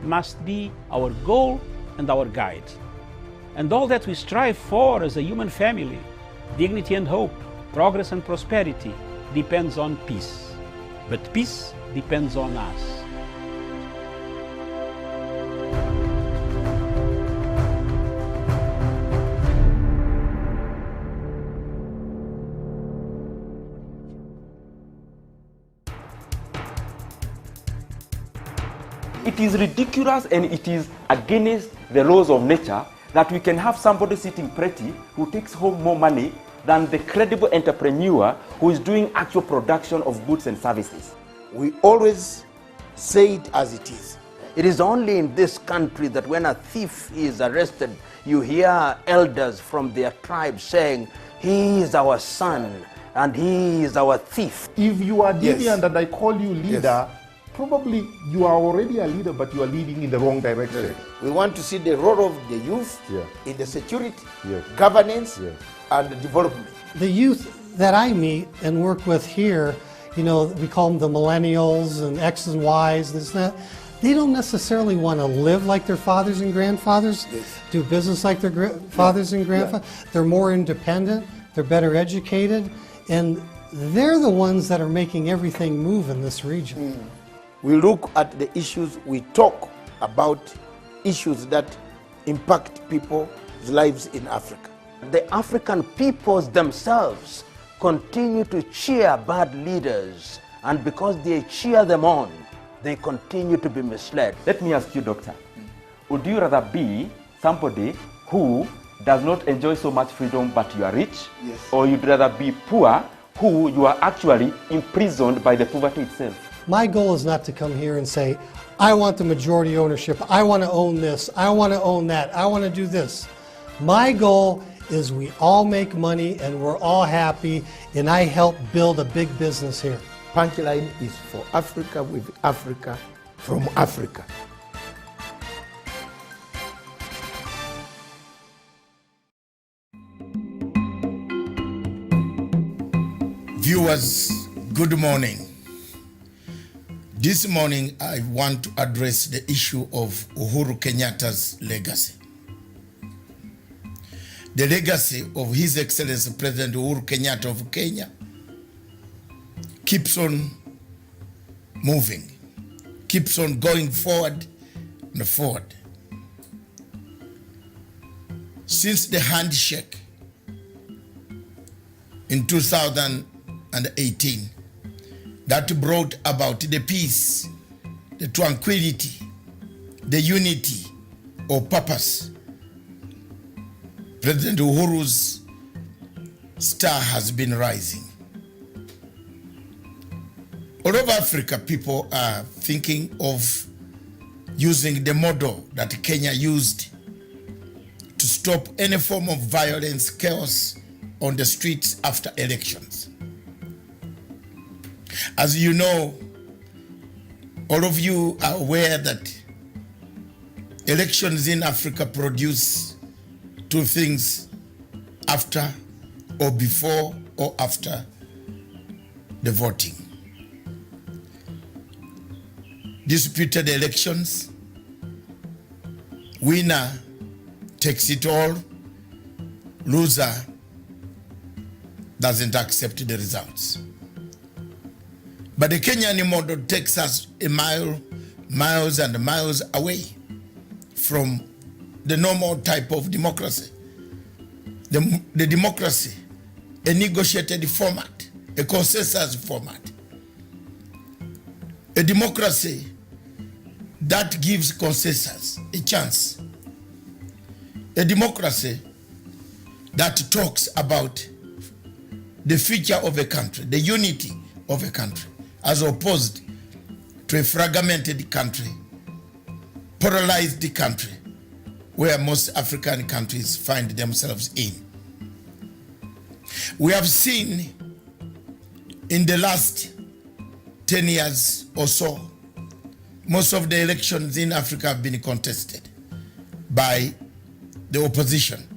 must be our goal and our guide. And all that we strive for as a human family, dignity and hope, progress and prosperity, depends on peace. But peace depends on us. It is ridiculous and it is against the laws of nature that we can have somebody sitting pretty who takes home more money than the credible entrepreneur who is doing actual production of goods and services. We always say it as it is. It is only in this country that when a thief is arrested, you hear elders from their tribe saying, he is our son and he is our thief. If you are deviant Yes. and I call you leader, probably you are already a leader, but you are leading in the wrong direction. We want to see the role of the youth Yeah. in the security, Yes. governance, Yes. and development. The youth that I meet and work with here, you know, we call them the millennials and X's and Y's, this and that. They don't necessarily want to live like their fathers and grandfathers, do business like their fathers and grandfathers. They're more independent, they're better educated, and they're the ones that are making everything move in this region. We look at the issues, we talk about issues that impact people's lives in Africa. The African peoples themselves continue to cheer bad leaders, and because they cheer them on, they continue to be misled. Let me ask you, doctor, would you rather be somebody who does not enjoy so much freedom but you are rich? Yes. Or you'd rather be poor who you are actually imprisoned by the poverty itself? My goal is not to come here and say, I want the majority ownership, I want to own this, I want to own that, I want to do this. My goal is we all make money and we're all happy, and I help build a big business here. Punchline is for Africa, with Africa, from Africa. Viewers, good morning. This morning I want to address the issue of Uhuru Kenyatta's legacy. The legacy of His Excellency President Uhuru Kenyatta of Kenya keeps on moving, keeps on going forward and forward. Since the handshake in 2018 that brought about the peace, the tranquility, the unity of purpose, President Uhuru's star has been rising. All over Africa, people are thinking of using the model that Kenya used to stop any form of violence, chaos on the streets after elections. As you know, all of you are aware that elections in Africa produce two things: after or before or after the voting. Disputed elections, winner takes it all, loser doesn't accept the results. But the Kenyan model takes us miles and miles away from the normal type of democracy. The democracy, a negotiated format, a consensus format. A democracy that gives consensus a chance. A democracy that talks about the future of a country, the unity of a country, as opposed to a fragmented country, polarized country, where most African countries find themselves in. We have seen in the last 10 years or so, most of the elections in Africa have been contested by the opposition.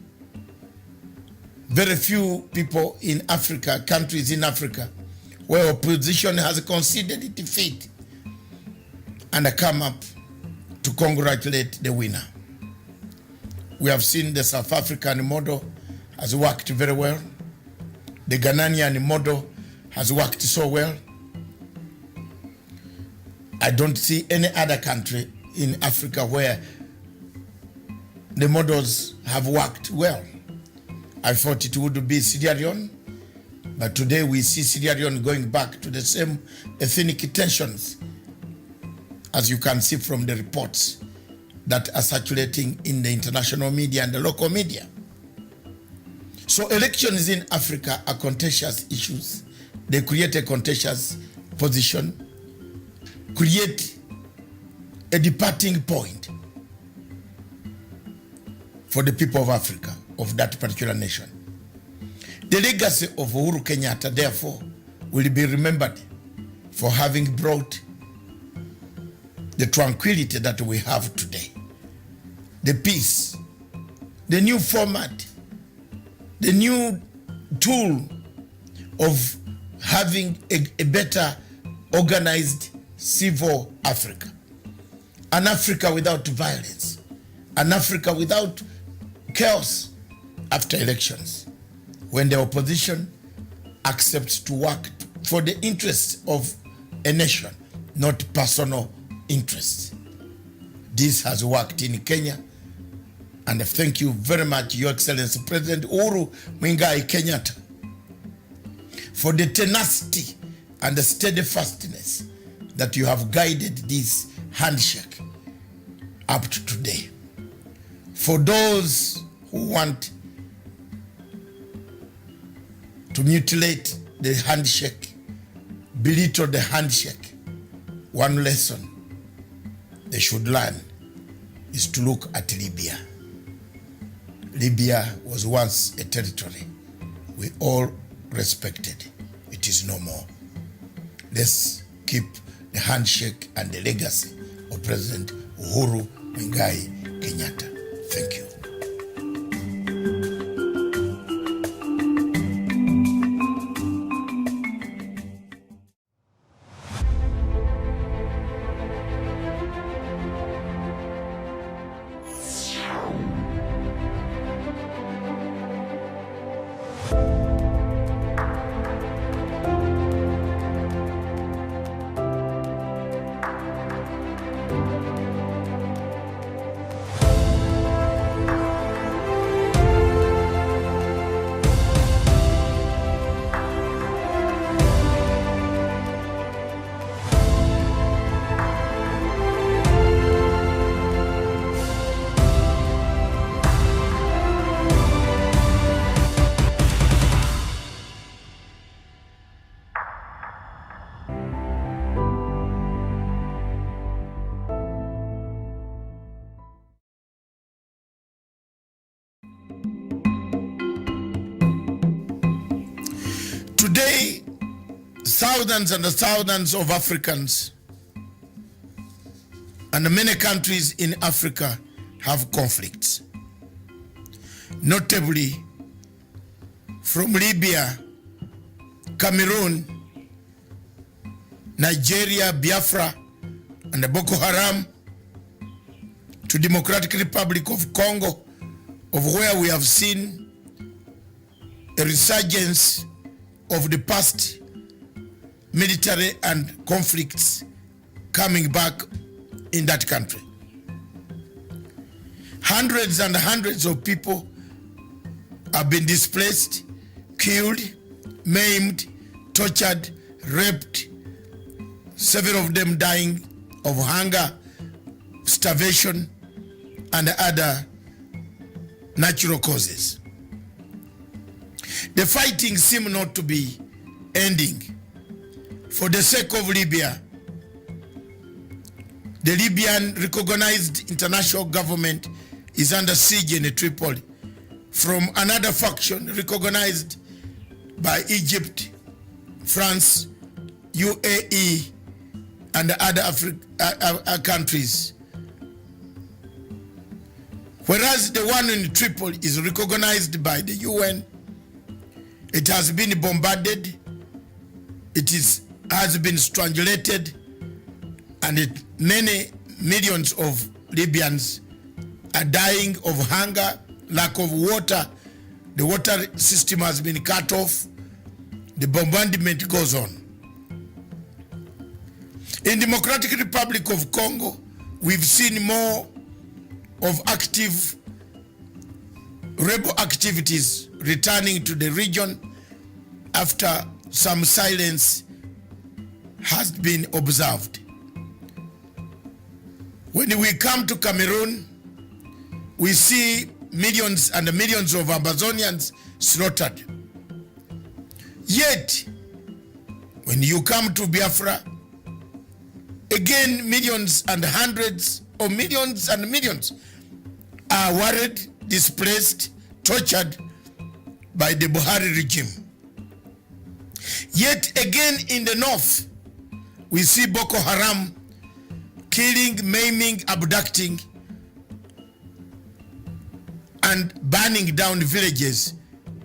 Very few people in Africa, countries in Africa, where opposition has conceded defeat and come up to congratulate the winner. We have seen the South African model has worked very well. The Ghanaian model has worked so well. I don't see any other country in Africa where the models have worked well. I thought it would be Sierra Leone, but today we see Sierra Leone going back to the same ethnic tensions, as you can see from the reports that are circulating in the international media and the local media. So elections in Africa are contentious issues. They create a contentious position, create a departing point for the people of Africa, of that particular nation. The legacy of Uhuru Kenyatta, therefore, will be remembered for having brought the tranquility that we have today, the peace, the new format, the new tool of having a better organized civil Africa, an Africa without violence, an Africa without chaos after elections, when the opposition accepts to work for the interests of a nation, not personal interests. This has worked in Kenya, and thank you very much, Your Excellency President Uhuru Kenyatta, for the tenacity and the steadfastness that you have guided this handshake up to today. For those who want to mutilate the handshake, belittle the handshake, one lesson they should learn is to look at Libya. Libya was once a territory we all respected. It is no more. Let's keep the handshake and the legacy of President Uhuru Kenyatta. Thank you. Today, thousands and thousands of Africans and many countries in Africa have conflicts. Notably, from Libya, Cameroon, Nigeria, Biafra, and the Boko Haram, to Democratic Republic of Congo, of where we have seen a resurgence of the past military and conflicts coming back in that country. Hundreds and hundreds of people have been displaced, killed, maimed, tortured, raped, several of them dying of hunger, starvation, and other natural causes. The fighting seems not to be ending. For the sake of Libya, the Libyan recognized international government is under siege in Tripoli from another faction recognized by Egypt, France, UAE, and other countries. Whereas the one in Tripoli is recognized by the UN, it has been bombarded, has been strangulated, and many millions of Libyans are dying of hunger, lack of water. The water system has been cut off. The bombardment goes on. In Democratic Republic of Congo, we've seen more of active rebel activities returning to the region after some silence has been observed. When we come to Cameroon, we see millions and millions of Amazonians slaughtered. Yet, when you come to Biafra, again millions and hundreds of millions and millions are worried, displaced, tortured by the Buhari regime. Yet again in the north, we see Boko Haram killing, maiming, abducting, and burning down villages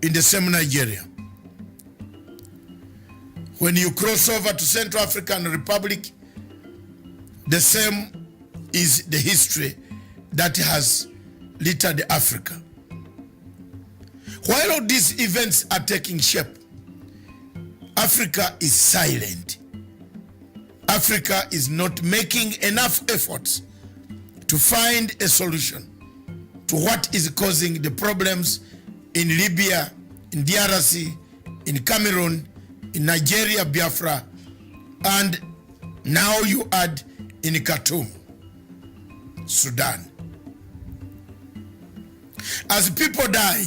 in the same Nigeria. When you cross over to Central African Republic, the same is the history that has littered Africa. While all these events are taking shape, Africa is silent. Africa is not making enough efforts to find a solution to what is causing the problems in Libya, in DRC, in Cameroon, in Nigeria, Biafra, and now you add in Khartoum, Sudan. As people die,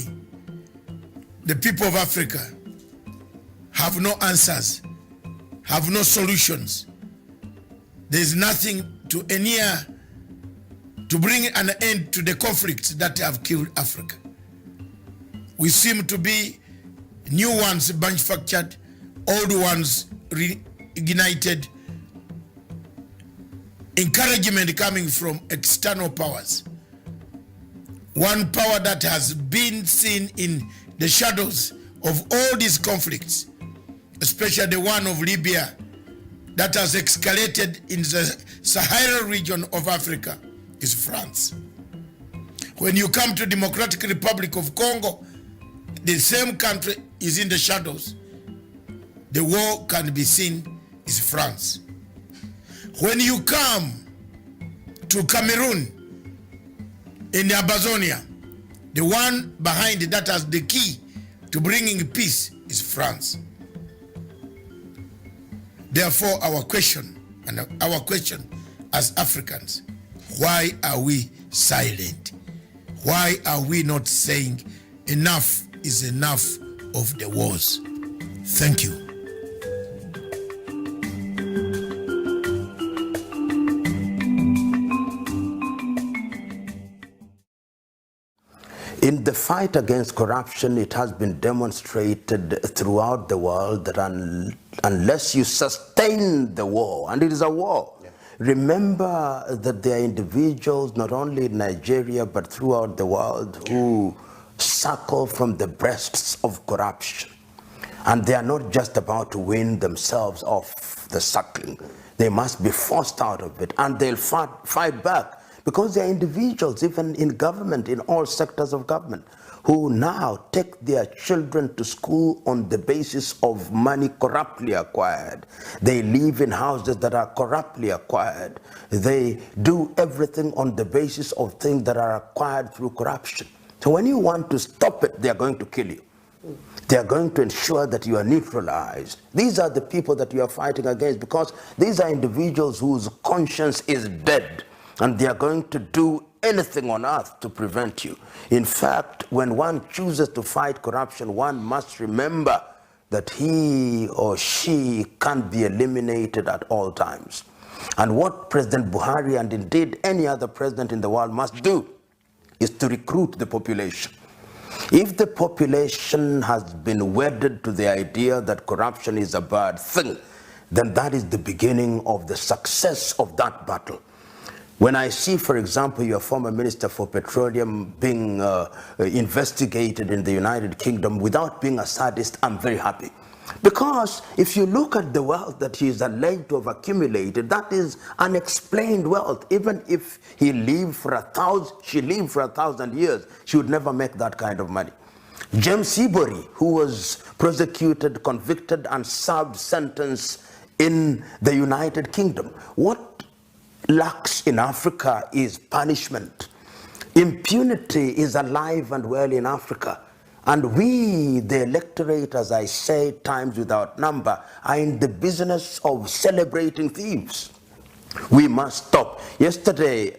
the people of Africa have no answers, have no solutions. There is nothing to bring an end to the conflicts that have killed Africa. We seem to be new ones manufactured, old ones reignited, encouragement coming from external powers. One power that has been seen in the shadows of all these conflicts, especially the one of Libya that has escalated in the Sahara region of Africa, is France. When you come to Democratic Republic of Congo, the same country is in the shadows. The war can be seen is France. When you come to Cameroon, in Amazonia, the one behind that has the key to bringing peace is France. Therefore, our question as Africans, why are we silent? Why are we not saying enough is enough of the wars? Thank you. In the fight against corruption, it has been demonstrated throughout the world that unless you sustain the war, and it is a war, remember that there are individuals, not only in Nigeria, but throughout the world, who suckle from the breasts of corruption. And they are not just about to win themselves off the suckling. They must be forced out of it, and they'll fight back. Because there are individuals, even in government, in all sectors of government, who now take their children to school on the basis of money corruptly acquired. They live in houses that are corruptly acquired. They do everything on the basis of things that are acquired through corruption. So when you want to stop it, they are going to kill you. They are going to ensure that you are neutralized. These are the people that you are fighting against, because these are individuals whose conscience is dead. And they are going to do anything on earth to prevent you. In fact, when one chooses to fight corruption, one must remember that he or she can't be eliminated at all times. And what President Buhari, and indeed any other president in the world, must do is to recruit the population. If the population has been wedded to the idea that corruption is a bad thing, then that is the beginning of the success of that battle. When I see, for example, your former Minister for Petroleum being investigated in the United Kingdom without being a sadist, I'm very happy. Because if you look at the wealth that he is alleged to have accumulated, that is unexplained wealth. Even if he lived for 1,000 years, she would never make that kind of money. James Seabury, who was prosecuted, convicted, and served sentence in the United Kingdom. What lacks in Africa is punishment. Impunity is alive and well in Africa. And we, the electorate, as I say, times without number, are in the business of celebrating thieves. We must stop. Yesterday,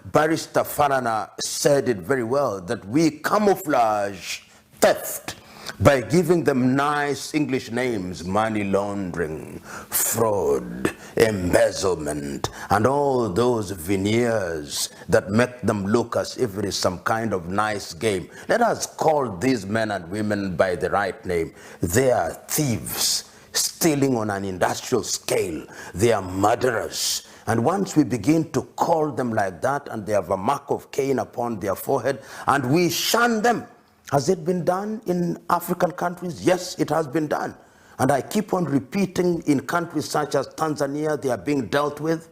Barrister Farana said it very well, that we camouflage theft by giving them nice English names: money laundering, fraud, embezzlement, and all those veneers that make them look as if it is some kind of nice game. Let us call these men and women by the right name. They are thieves, stealing on an industrial scale. They are murderers. And once we begin to call them like that, and they have a mark of Cain upon their forehead, and we shun them. Has it been done in African countries? Yes, it has been done. And I keep on repeating, in countries such as Tanzania, they are being dealt with.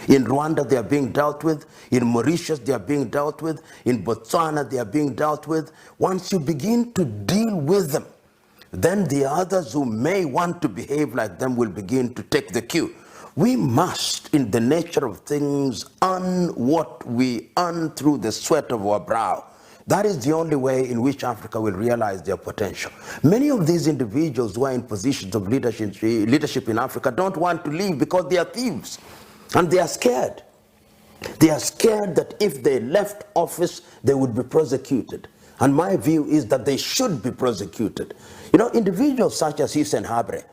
In Rwanda, they are being dealt with. In Mauritius, they are being dealt with. In Botswana, they are being dealt with. Once you begin to deal with them, then the others who may want to behave like them will begin to take the cue. We must, in the nature of things, earn what we earn through the sweat of our brow. That is the only way in which Africa will realize their potential. Many of these individuals who are in positions of leadership in Africa don't want to leave because they are thieves. And they are scared. They are scared that if they left office, they would be prosecuted. And my view is that they should be prosecuted. You know, individuals such as Hissène Habré,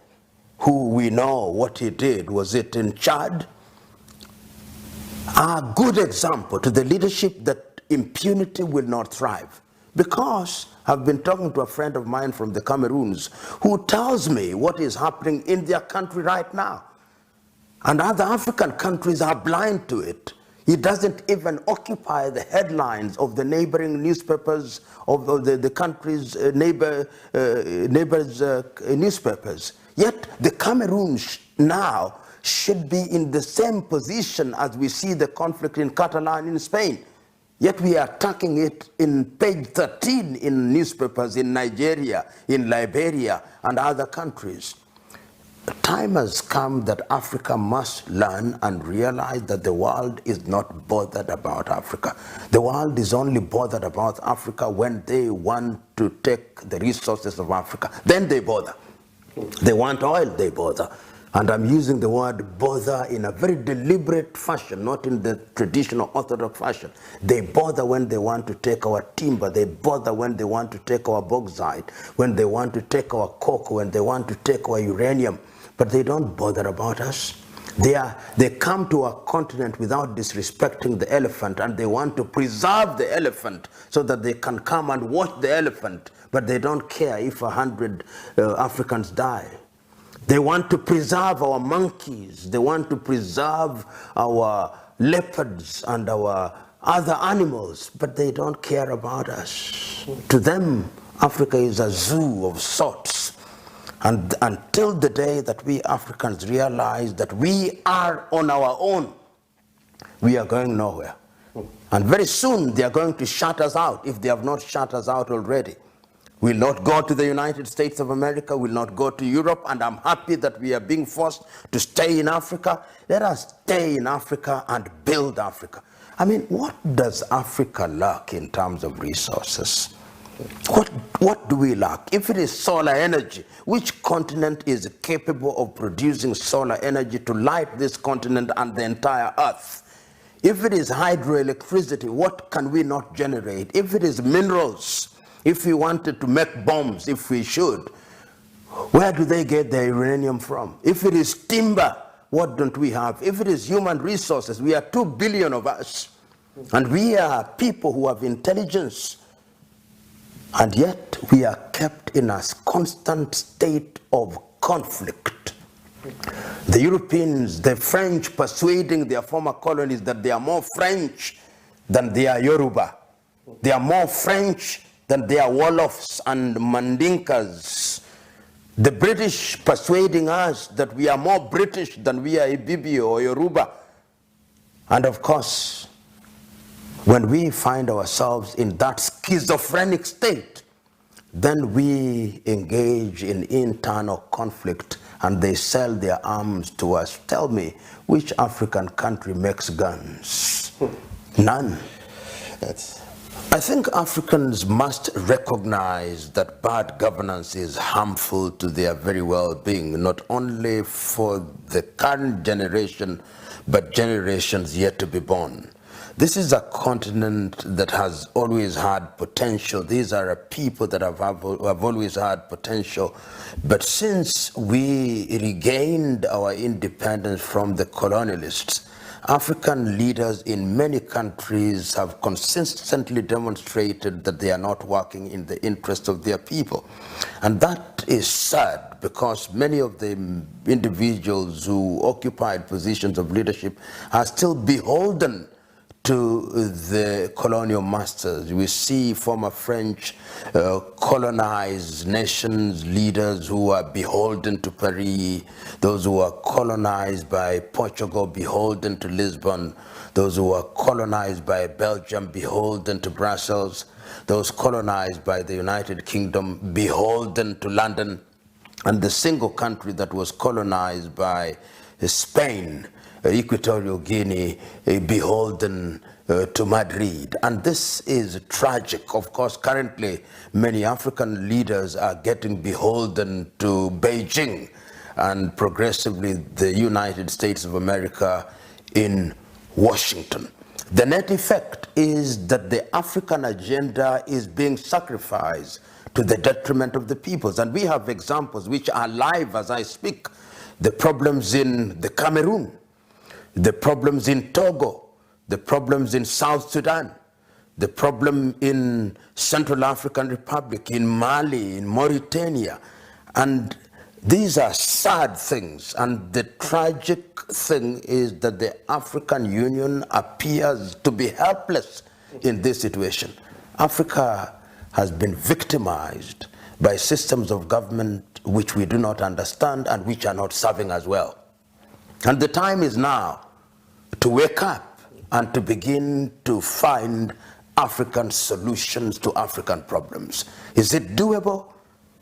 who we know what he did, was it in Chad, are a good example to the leadership that impunity will not thrive. Because I've been talking to a friend of mine from the Cameroons who tells me what is happening in their country right now. And other African countries are blind to it. It doesn't even occupy the headlines of the neighboring newspapers of the country's neighbors' newspapers. Yet the Cameroon now should be in the same position as we see the conflict in Catalan in Spain. Yet we are attacking it in page 13 in newspapers in Nigeria, in Liberia, and other countries. Time has come that Africa must learn and realize that the world is not bothered about Africa. The world is only bothered about Africa when they want to take the resources of Africa. Then they bother. They want oil, they bother. And I'm using the word bother in a very deliberate fashion, not in the traditional orthodox fashion. They bother when they want to take our timber. They bother when they want to take our bauxite, when they want to take our cocoa, when they want to take our uranium. But they don't bother about us. They come to our continent without disrespecting the elephant, and they want to preserve the elephant so that they can come and watch the elephant, but they don't care if 100 Africans die. They want to preserve our monkeys. They want to preserve our leopards and our other animals, but they don't care about us. To them, Africa is a zoo of sorts. And until the day that we Africans realize that we are on our own, we are going nowhere. And very soon they are going to shut us out, if they have not shut us out already. We'll not go to the United States of America, we'll not go to Europe, and I'm happy that we are being forced to stay in Africa. Let us stay in Africa and build Africa. I mean, what does Africa lack in terms of resources? What do we lack? If it is solar energy, which continent is capable of producing solar energy to light this continent and the entire earth? If it is hydroelectricity, what can we not generate? If it is minerals, if we wanted to make bombs, if we should, where do they get their uranium from? If it is timber, what don't we have? If it is human resources, we are 2 billion of us, and we are people who have intelligence. And yet we are kept in a constant state of conflict. The Europeans, the French persuading their former colonies that they are more French than they are Yoruba. They are more French than they are Wolofs and Mandinkas. The British persuading us that we are more British than we are Ibibio or Yoruba. And of course, when we find ourselves in that schizophrenic state, then we engage in internal conflict and they sell their arms to us. Tell me, which African country makes guns? None. I think Africans must recognize that bad governance is harmful to their very well-being, not only for the current generation, but generations yet to be born. This is a continent that has always had potential. These are a people that have always had potential. But since we regained our independence from the colonialists, African leaders in many countries have consistently demonstrated that they are not working in the interest of their people. And that is sad, because many of the individuals who occupied positions of leadership are still beholden to the colonial masters. We see former French colonized nations, leaders who are beholden to Paris, those who are colonized by Portugal, beholden to Lisbon, those who are colonized by Belgium, beholden to Brussels, those colonized by the United Kingdom, beholden to London, and the single country that was colonized by Spain, Equatorial Guinea, beholden to Madrid. And this is tragic. Of course, currently, many African leaders are getting beholden to Beijing, and progressively the United States of America in Washington. The net effect is that the African agenda is being sacrificed to the detriment of the peoples. And we have examples which are live as I speak. The problems in the Cameroon, the problems in Togo, the problems in South Sudan, the problem in Central African Republic, in Mali, in Mauritania. And these are sad things. And the tragic thing is that the African Union appears to be helpless in this situation. Africa has been victimized by systems of government which we do not understand and which are not serving us well. And the time is now to wake up and to begin to find African solutions to African problems. Is it doable?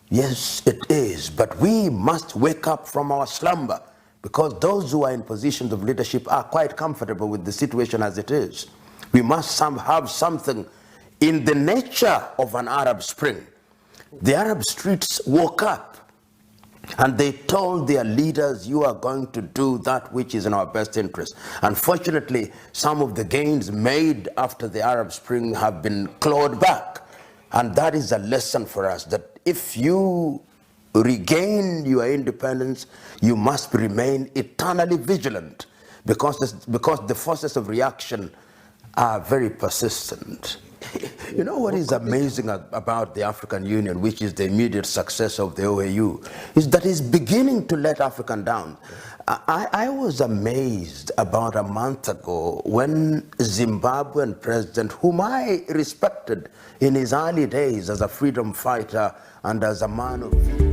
Yes, it is. But we must wake up from our slumber, because those who are in positions of leadership are quite comfortable with the situation as it is. We must have something in the nature of an Arab Spring. The Arab streets woke up and they told their leaders, you are going to do that which is in our best interest. Unfortunately, some of the gains made after the Arab Spring have been clawed back. And that is a lesson for us, that if you regain your independence, you must remain eternally vigilant, because the forces of reaction are very persistent. You know what is amazing about the African Union, which is the immediate successor of the OAU, is that it's beginning to let Africa down. I was amazed about a month ago when Zimbabwean president, whom I respected in his early days as a freedom fighter and as a man of vision.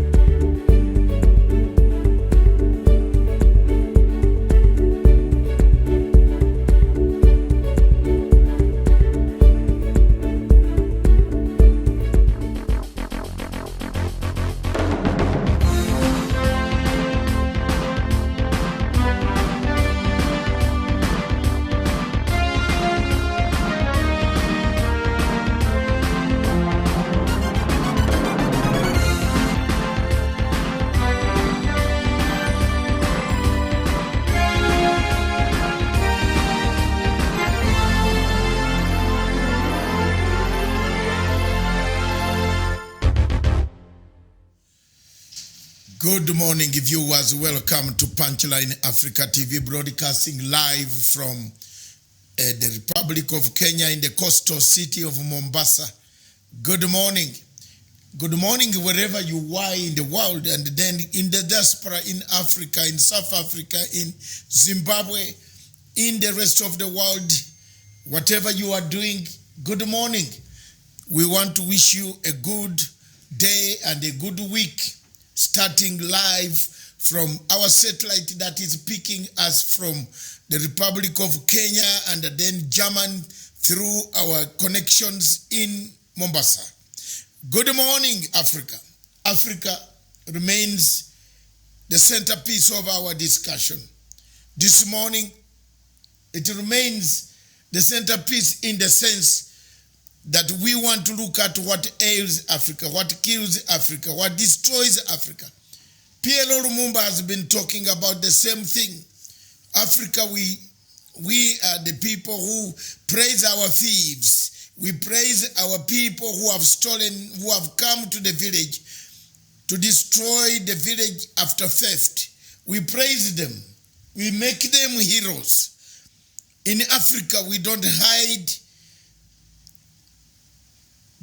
Good morning, viewers. Welcome to Punchline Africa TV, broadcasting live from the Republic of Kenya in the coastal city of Mombasa. Good morning. Good morning wherever you are in the world, and then in the diaspora, in Africa, in South Africa, in Zimbabwe, in the rest of the world, whatever you are doing, good morning. We want to wish you a good day and a good week, starting live from our satellite that is picking us from the Republic of Kenya and then German through our connections in Mombasa. Good morning, Africa. Africa remains the centerpiece of our discussion. This morning, it remains the centerpiece in the sense that we want to look at what ails Africa, what kills Africa, what destroys Africa. PLO Lumumba has been talking about the same thing. Africa, we are the people who praise our thieves. We praise our people who have stolen, who have come to the village to destroy the village after theft. We praise them. We make them heroes. In Africa, we don't hide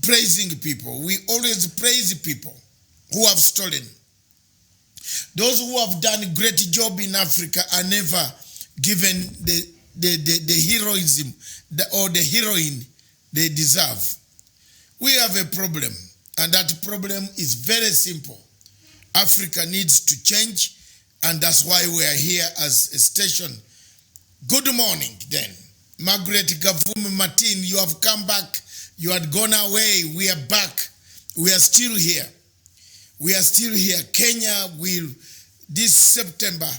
praising people. We always praise people who have stolen. Those who have done a great job in Africa are never given the heroism or the heroine they deserve. We have a problem, and that problem is very simple. Africa needs to change, and that's why we are here as a station. Good morning, then. Margaret Gavumi Martin, you have come back. You had gone away. We are back. We are still here. We are still here. Kenya will, this September,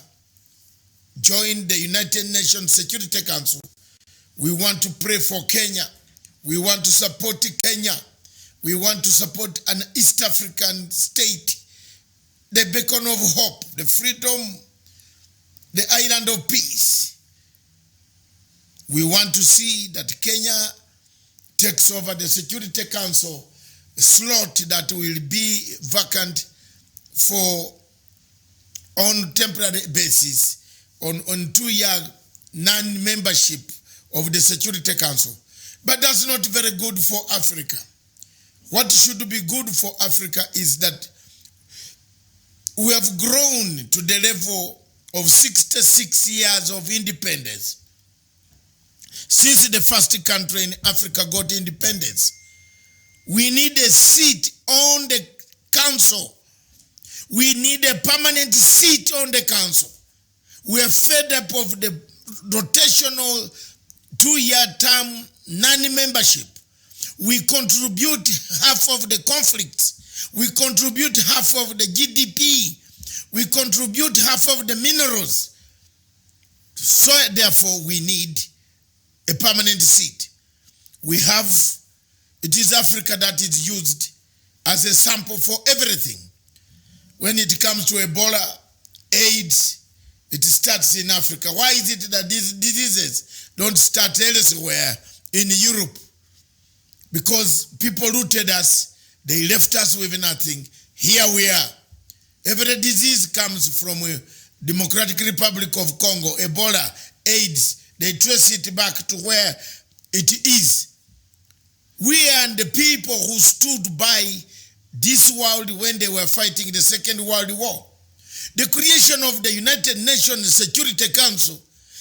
join the United Nations Security Council. We want to pray for Kenya. We want to support Kenya. We want to support an East African state, the beacon of hope, the freedom, the island of peace. We want to see that Kenya takes over the Security Council slot that will be vacant for on temporary basis on 2-year non-membership of the Security Council. But that's not very good for Africa. What should be good for Africa is that we have grown to the level of 66 years of independence. Since the first country in Africa got independence, we need a seat on the council. We need a permanent seat on the council. We are fed up of the rotational 2-year term non-membership. We contribute half of the conflicts. We contribute half of the GDP. We contribute half of the minerals. So therefore we need a permanent seat. We have, it is Africa that is used as a sample for everything. When it comes to Ebola, AIDS, it starts in Africa. Why is it that these diseases don't start elsewhere in Europe? Because people rooted us, they left us with nothing. Here we are. Every disease comes from a Democratic Republic of Congo, Ebola, AIDS. They trace it back to where it is. We are the people who stood by this world when they were fighting the Second World War. The creation of the United Nations Security Council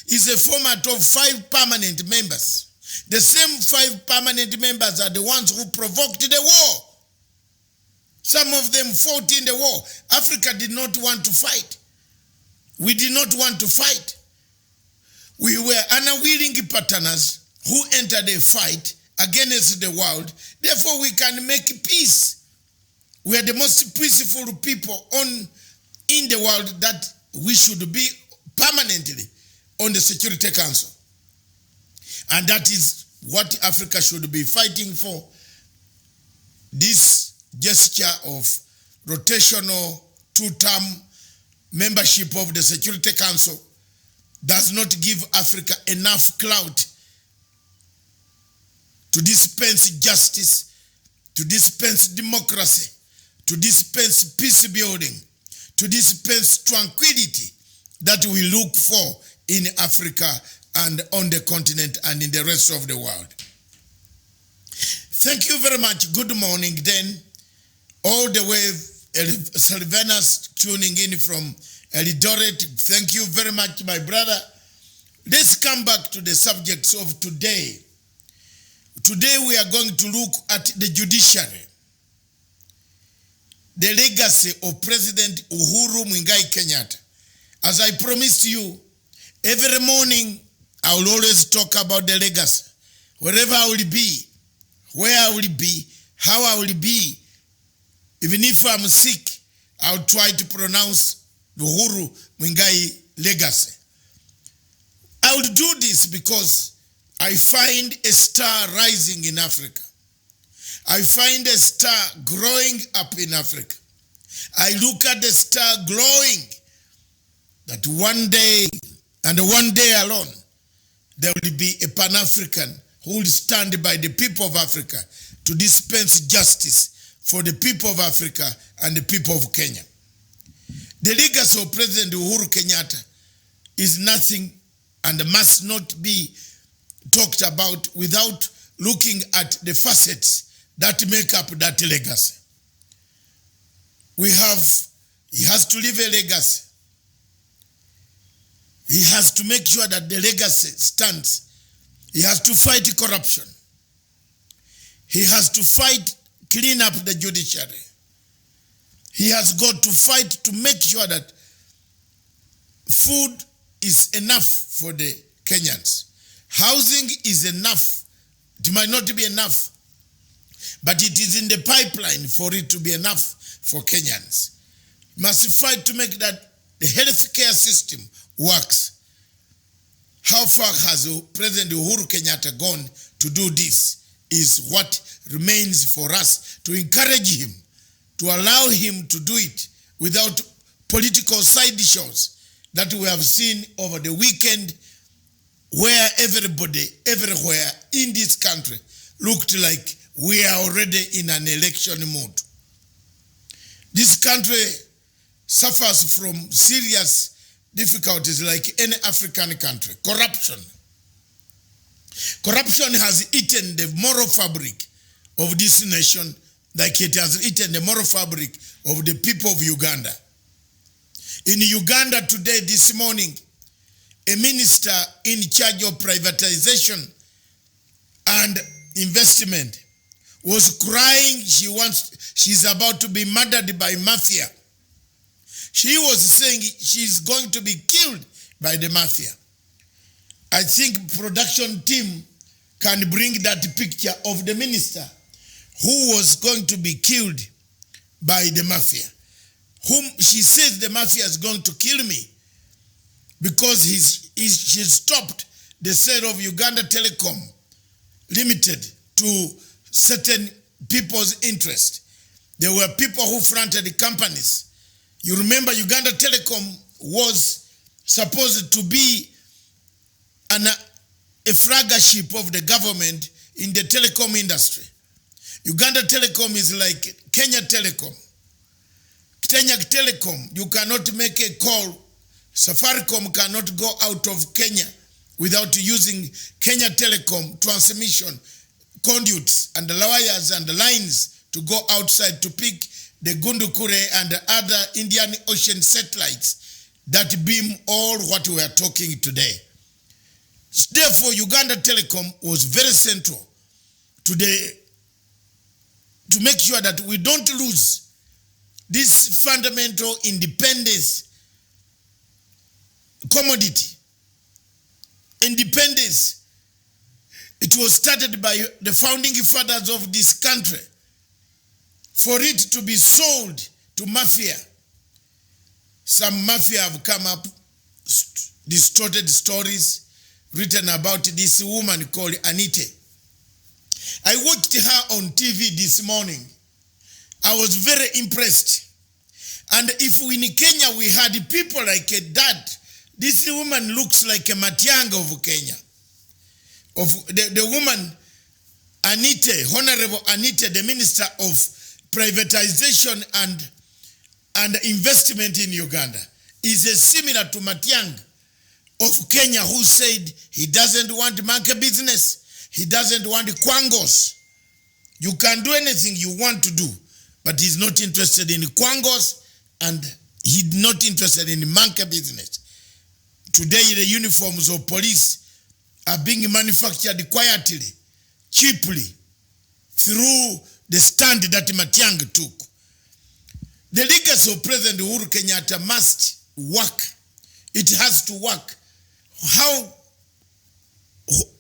is a format of 5 permanent members. The same 5 permanent members are the ones who provoked the war. Some of them fought in the war. Africa did not want to fight. We did not want to fight. We were unwilling partners who entered a fight against the world. Therefore, we can make peace. We are the most peaceful people in the world, that we should be permanently on the Security Council. And that is what Africa should be fighting for. This gesture of rotational 2-term membership of the Security Council does not give Africa enough clout to dispense justice, to dispense democracy, to dispense peace building, to dispense tranquility that we look for in Africa and on the continent and in the rest of the world. Thank you very much. Good morning then. all the way, Sylvanus tuning in from Eldoret. Thank you very much, my brother. Let's come back to the subjects of today. Today we are going to look at the judiciary, the legacy of President Uhuru Kenyatta. As I promised you, every morning I will always talk about the legacy. Wherever I will be, where I will be, how I will be. Even if I'm sick, I'll try to pronounce the Uhuru legacy. I will do this because I find a star rising in Africa. I find a star growing up in Africa. I look at the star glowing, that one day, and one day alone, there will be a Pan-African who will stand by the people of Africa to dispense justice for the people of Africa and the people of Kenya. The legacy of President Uhuru Kenyatta is nothing and must not be talked about without looking at the facets that make up that legacy. He has to leave a legacy. He has to make sure that the legacy stands. He has to fight corruption. He has to clean up the judiciary. He has got to fight to make sure that food is enough for the Kenyans. Housing is enough. It might not be enough, but it is in the pipeline for it to be enough for Kenyans. He must fight to make that the healthcare system works. How far has President Uhuru Kenyatta gone to do this is what remains for us, to encourage him, to allow him to do it without political side shows that we have seen over the weekend, where everybody, everywhere in this country looked like we are already in an election mode. This country suffers from serious difficulties like any African country. Corruption. Corruption has eaten the moral fabric of this nation like it has eaten the moral fabric of the people of Uganda. In Uganda today, this morning, a minister in charge of privatization and investment was crying. She's about to be murdered by mafia. She was saying she's going to be killed by the mafia. I think production team can bring that picture of the minister who was going to be killed by the mafia, whom she says the mafia is going to kill me because she stopped the sale of Uganda Telecom Limited to certain people's interest. There were people who fronted the companies. You remember Uganda Telecom was supposed to be a flagship of the government in the telecom industry. Uganda Telecom is like Kenya Telecom. Kenya Telecom, you cannot make a call. Safaricom cannot go out of Kenya without using Kenya Telecom transmission conduits and the wires and the lines to go outside to pick the Gundukure and the other Indian Ocean satellites that beam all what we are talking today. Therefore, Uganda Telecom was very central to make sure that we don't lose this fundamental independence commodity. Independence. It was started by the founding fathers of this country for it to be sold to mafia. Some mafia have come up, distorted stories written about this woman called Anita. I watched her on TV this morning. I was very impressed. And if in Kenya we had people like that, this woman looks like a Matiang'i of Kenya. Of the woman, Anita, Honorable Anita, the Minister of Privatization and Investment in Uganda, is similar to Matiang'i of Kenya, who said he doesn't want monkey business. He doesn't want quangos. You can do anything you want to do, but he's not interested in Kwangos, and he's not interested in monkey business. Today, the uniforms of police are being manufactured quietly, cheaply, through the stand that Matiang'i took. The legacy of President Uhuru Kenyatta must work. It has to work. How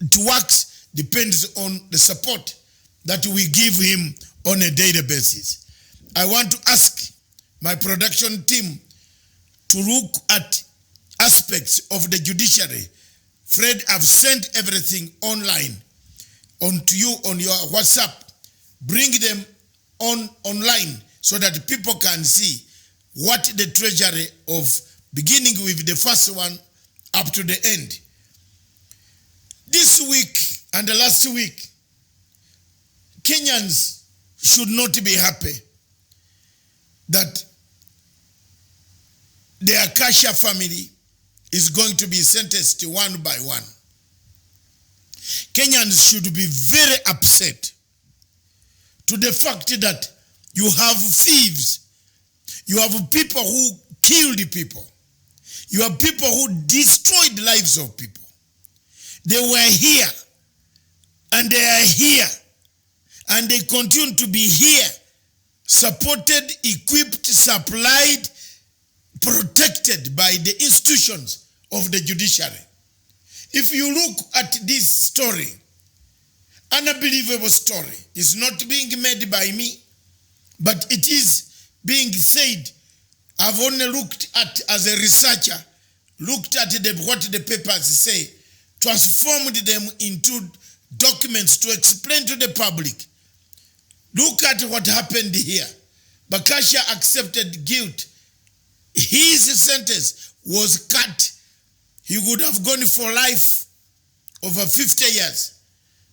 it works depends on the support that we give him on a daily basis. I want to ask my production team to look at aspects of the judiciary. Fred, I've sent everything online onto you on your WhatsApp. Bring them online so that people can see what the treasury of beginning with the first one up to the end. This week and the last week, Kenyans should not be happy that the Akasha family is going to be sentenced one by one. Kenyans should be very upset to the fact that you have thieves, you have people who killed people, you have people who destroyed lives of people. They were here, and they are here, and they continue to be here, supported, equipped, supplied, protected by the institutions of the judiciary. If you look at this story, unbelievable story, it's not being made by me, but it is being said. I've only looked at, as a researcher, looked at what the papers say, transformed them into documents to explain to the public. Look at what happened here. Bakasha accepted guilt. His sentence was cut. He would have gone for life, over 50 years.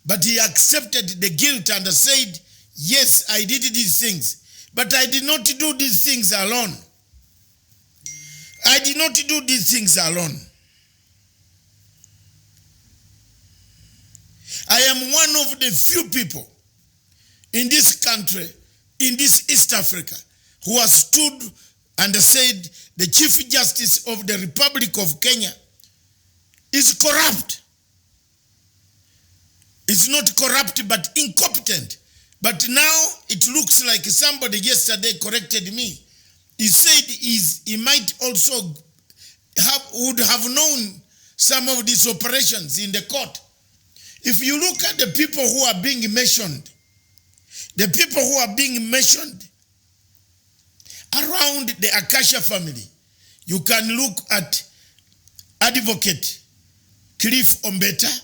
But he accepted the guilt and said, yes, I did these things. But I did not do these things alone. I did not do these things alone. I am one of the few people in this country, in this East Africa, who has stood and said the Chief Justice of the Republic of Kenya is corrupt. It's not corrupt, but incompetent. But now it looks like somebody yesterday corrected me. He said he might also would have known some of these operations in the court. If you look at the people who are being mentioned, the people who are being mentioned around the Akasha family, you can look at Advocate Cliff Ombeta,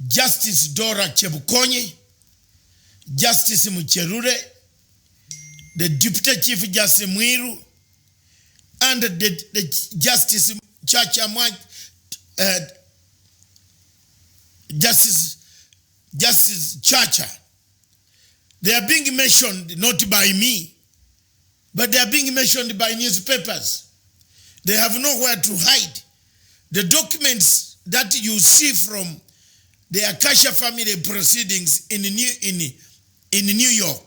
Justice Dora Chebukonyi, Justice Mucherure, the Deputy Chief Justice Mwiru, and the Justice Chacha Justice Chacha. They are being mentioned not by me, but they are being mentioned by newspapers. They have nowhere to hide. The documents that you see from the Akasha family proceedings in New York,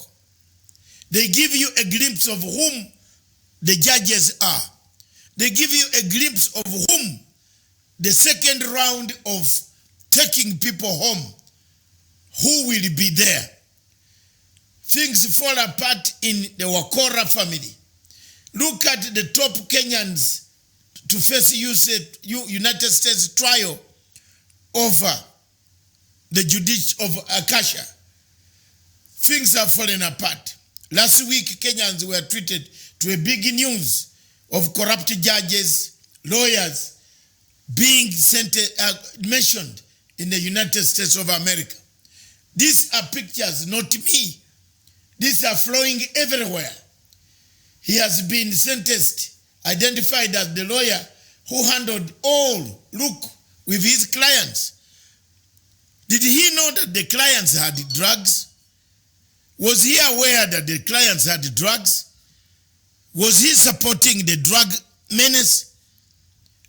they give you a glimpse of whom the judges are. They give you a glimpse of whom the second round of taking people home, who will be there. Things fall apart in the Wakora family. Look at the top Kenyans to face United States trial over the judiciary of Akasha. Things are falling apart. Last week, Kenyans were treated to a big news of corrupt judges, lawyers being mentioned in the United States of America. These are pictures, not me. These are flowing everywhere. He has been sentenced, identified as the lawyer who handled all, look, with his clients. Did he know that the clients had drugs? Was he aware that the clients had drugs? Was he supporting the drug menace?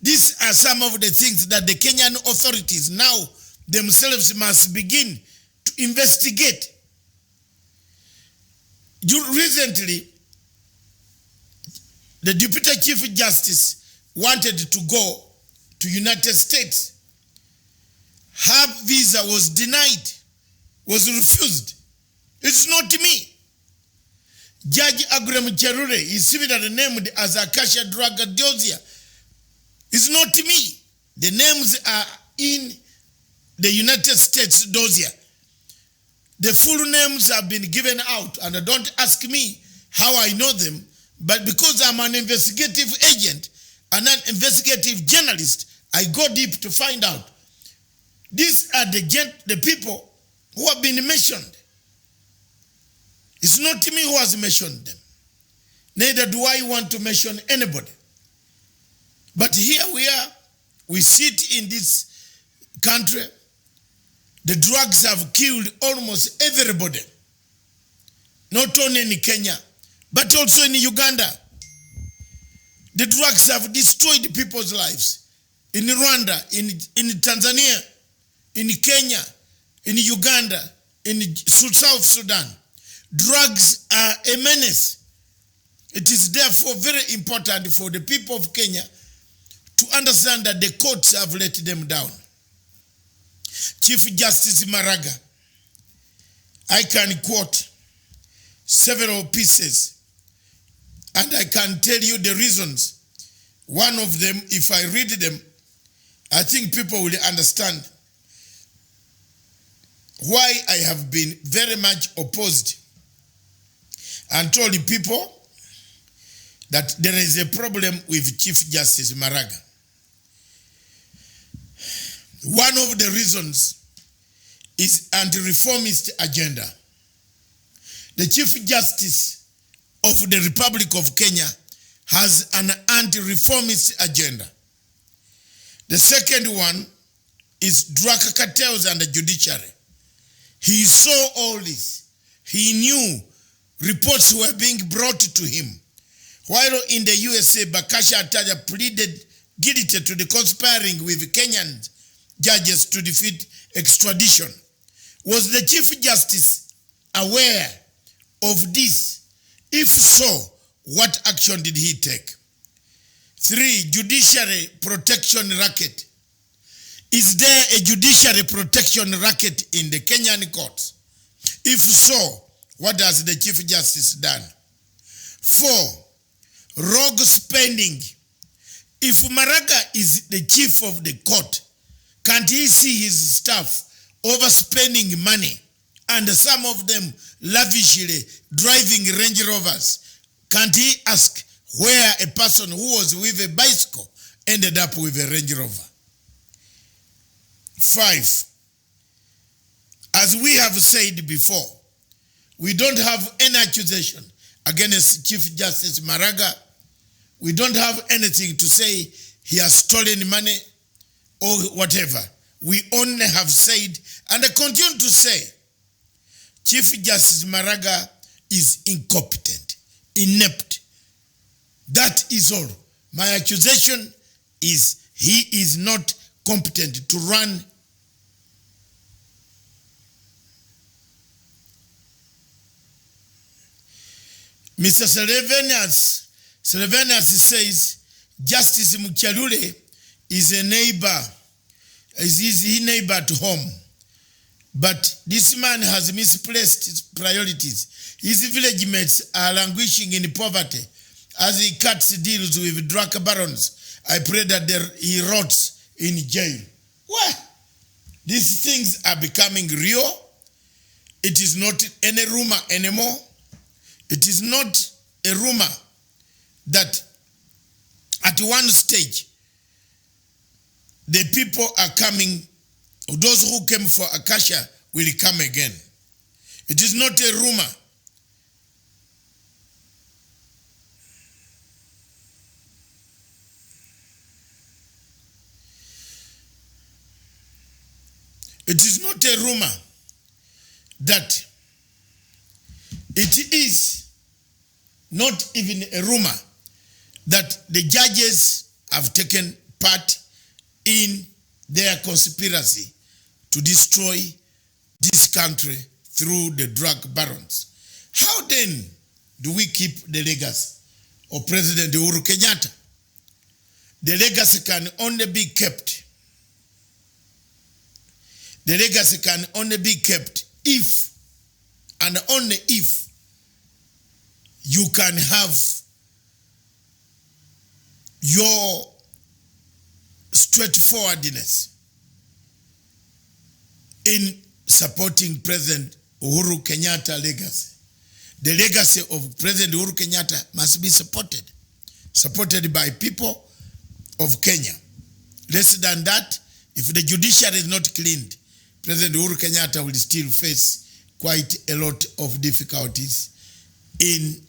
These are some of the things that the Kenyan authorities now themselves must begin to investigate. Recently, the Deputy Chief Justice wanted to go to United States. Her visa was denied, was refused. It's not me. Judge Abraham Cherure is similarly named as Acacia Draga Dosia. It's not me. The names are in the United States dossier. The full names have been given out, and don't ask me how I know them, but because I'm an investigative agent and an investigative journalist, I go deep to find out. These are the people who have been mentioned. It's not me who has mentioned them. Neither do I want to mention anybody. But here we are. We sit in this country. The drugs have killed almost everybody. Not only in Kenya, but also in Uganda. The drugs have destroyed people's lives. In Rwanda, in Tanzania, in Kenya, in Uganda, in South Sudan. Drugs are a menace. It is therefore very important for the people of Kenya to understand that the courts have let them down. Chief Justice Maraga, I can quote several pieces, and I can tell you the reasons. One of them, if I read them, I think people will understand why I have been very much opposed and told people that there is a problem with Chief Justice Maraga. One of the reasons is anti-reformist agenda. The Chief Justice of the Republic of Kenya has an anti-reformist agenda. The second one is drug cartels and the judiciary. He saw all this. He knew reports were being brought to him. While in the USA, Bakasha Ataja pleaded guilty to the conspiring with Kenyan judges to defeat extradition. Was the Chief Justice aware of this? If so, what action did he take? 3, judiciary protection racket. Is there a judiciary protection racket in the Kenyan courts? If so, what has the Chief Justice done? 4, rogue spending. If Maraga is the chief of the court, can't he see his staff overspending money and some of them lavishly driving Range Rovers? Can't he ask where a person who was with a bicycle ended up with a Range Rover? 5, as we have said before, we don't have any accusation against Chief Justice Maraga. We don't have anything to say he has stolen money or whatever. We only have said, and I continue to say, Chief Justice Maraga is incompetent, inept. That is all. My accusation is he is not competent to run. Mr. Silvanus says Justice Muchalule is a neighbor, is a neighbor to home. But this man has misplaced his priorities. His village mates are languishing in poverty as he cuts deals with drug barons. I pray that he rots in jail. What? These things are becoming real. It is not any rumor anymore. It is not a rumor that at one stage the people are coming, those who came for Acacia will come again. It is not a rumor. It is not a rumor that it is not even a rumor that the judges have taken part in their conspiracy to destroy this country through the drug barons. How then do we keep the legacy of President Uhuru Kenyatta? The legacy can only be kept. The legacy can only be kept if, and only if, you can have your straightforwardness in supporting President Uhuru Kenyatta legacy. The legacy of President Uhuru Kenyatta must be supported by people of Kenya. Less than that, if the judiciary is not cleaned, President Uhuru Kenyatta will still face quite a lot of difficulties in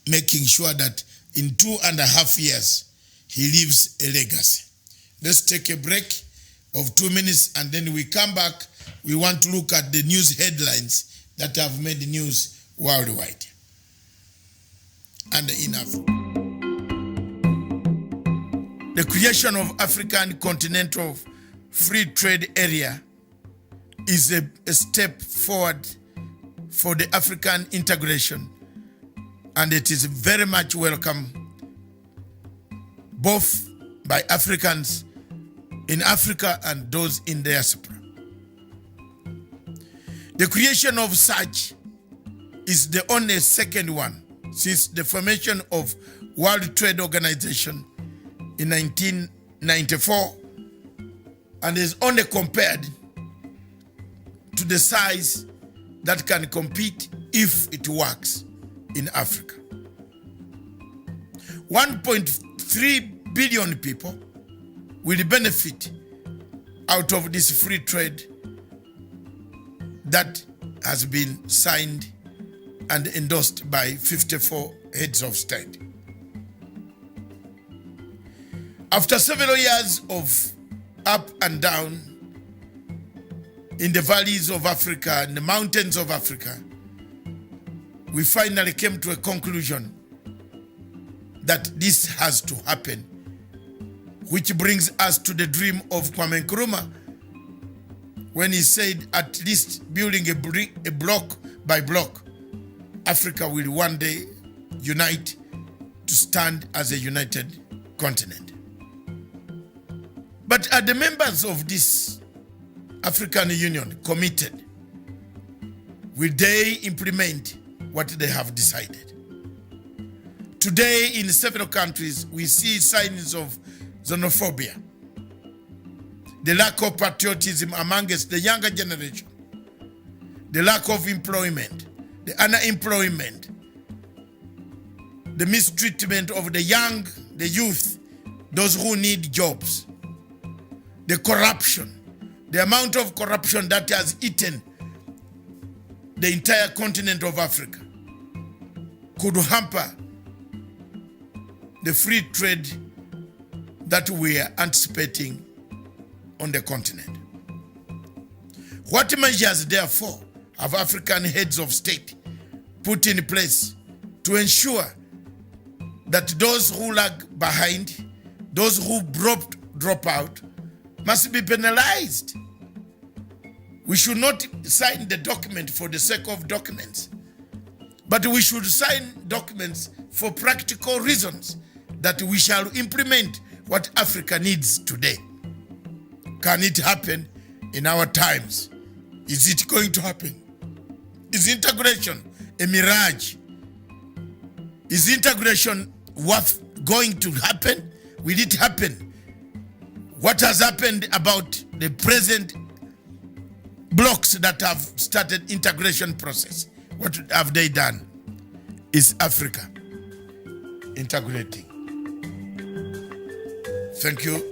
making sure that in 2.5 years, he leaves a legacy. Let's take a break of 2 minutes, and then we come back. We want to look at the news headlines that have made news worldwide and in Africa. The creation of African Continental Free Trade Area is a step forward for the African integration, and it is very much welcome both by Africans in Africa and those in diaspora. The creation of such is the only second one since the formation of World Trade Organization in 1994, and is only compared to the size that can compete if it works in Africa. 1.3 billion people will benefit out of this free trade that has been signed and endorsed by 54 heads of state. After several years of up and down in the valleys of Africa and the mountains of Africa, we finally came to a conclusion that this has to happen, which brings us to the dream of Kwame Nkrumah when he said, at least building a block by block, Africa will one day unite to stand as a united continent. But are the members of this African Union committed? Will they implement what they have decided? Today, in several countries, we see signs of xenophobia, the lack of patriotism amongst the younger generation, the lack of employment, the unemployment, the mistreatment of the young, the youth, those who need jobs, the corruption, the amount of corruption that has eaten the entire continent of Africa could hamper the free trade that we are anticipating on the continent. What measures, therefore, have African heads of state put in place to ensure that those who lag behind, those who drop out, must be penalized? We should not sign the document for the sake of documents, but we should sign documents for practical reasons, that we shall implement what Africa needs today. Can it happen in our times? Is it going to happen? Is integration a mirage? Is integration worth going to happen? Will it happen? What has happened about the present blocks that have started integration process? What have they done? Is Africa integrating? Thank you.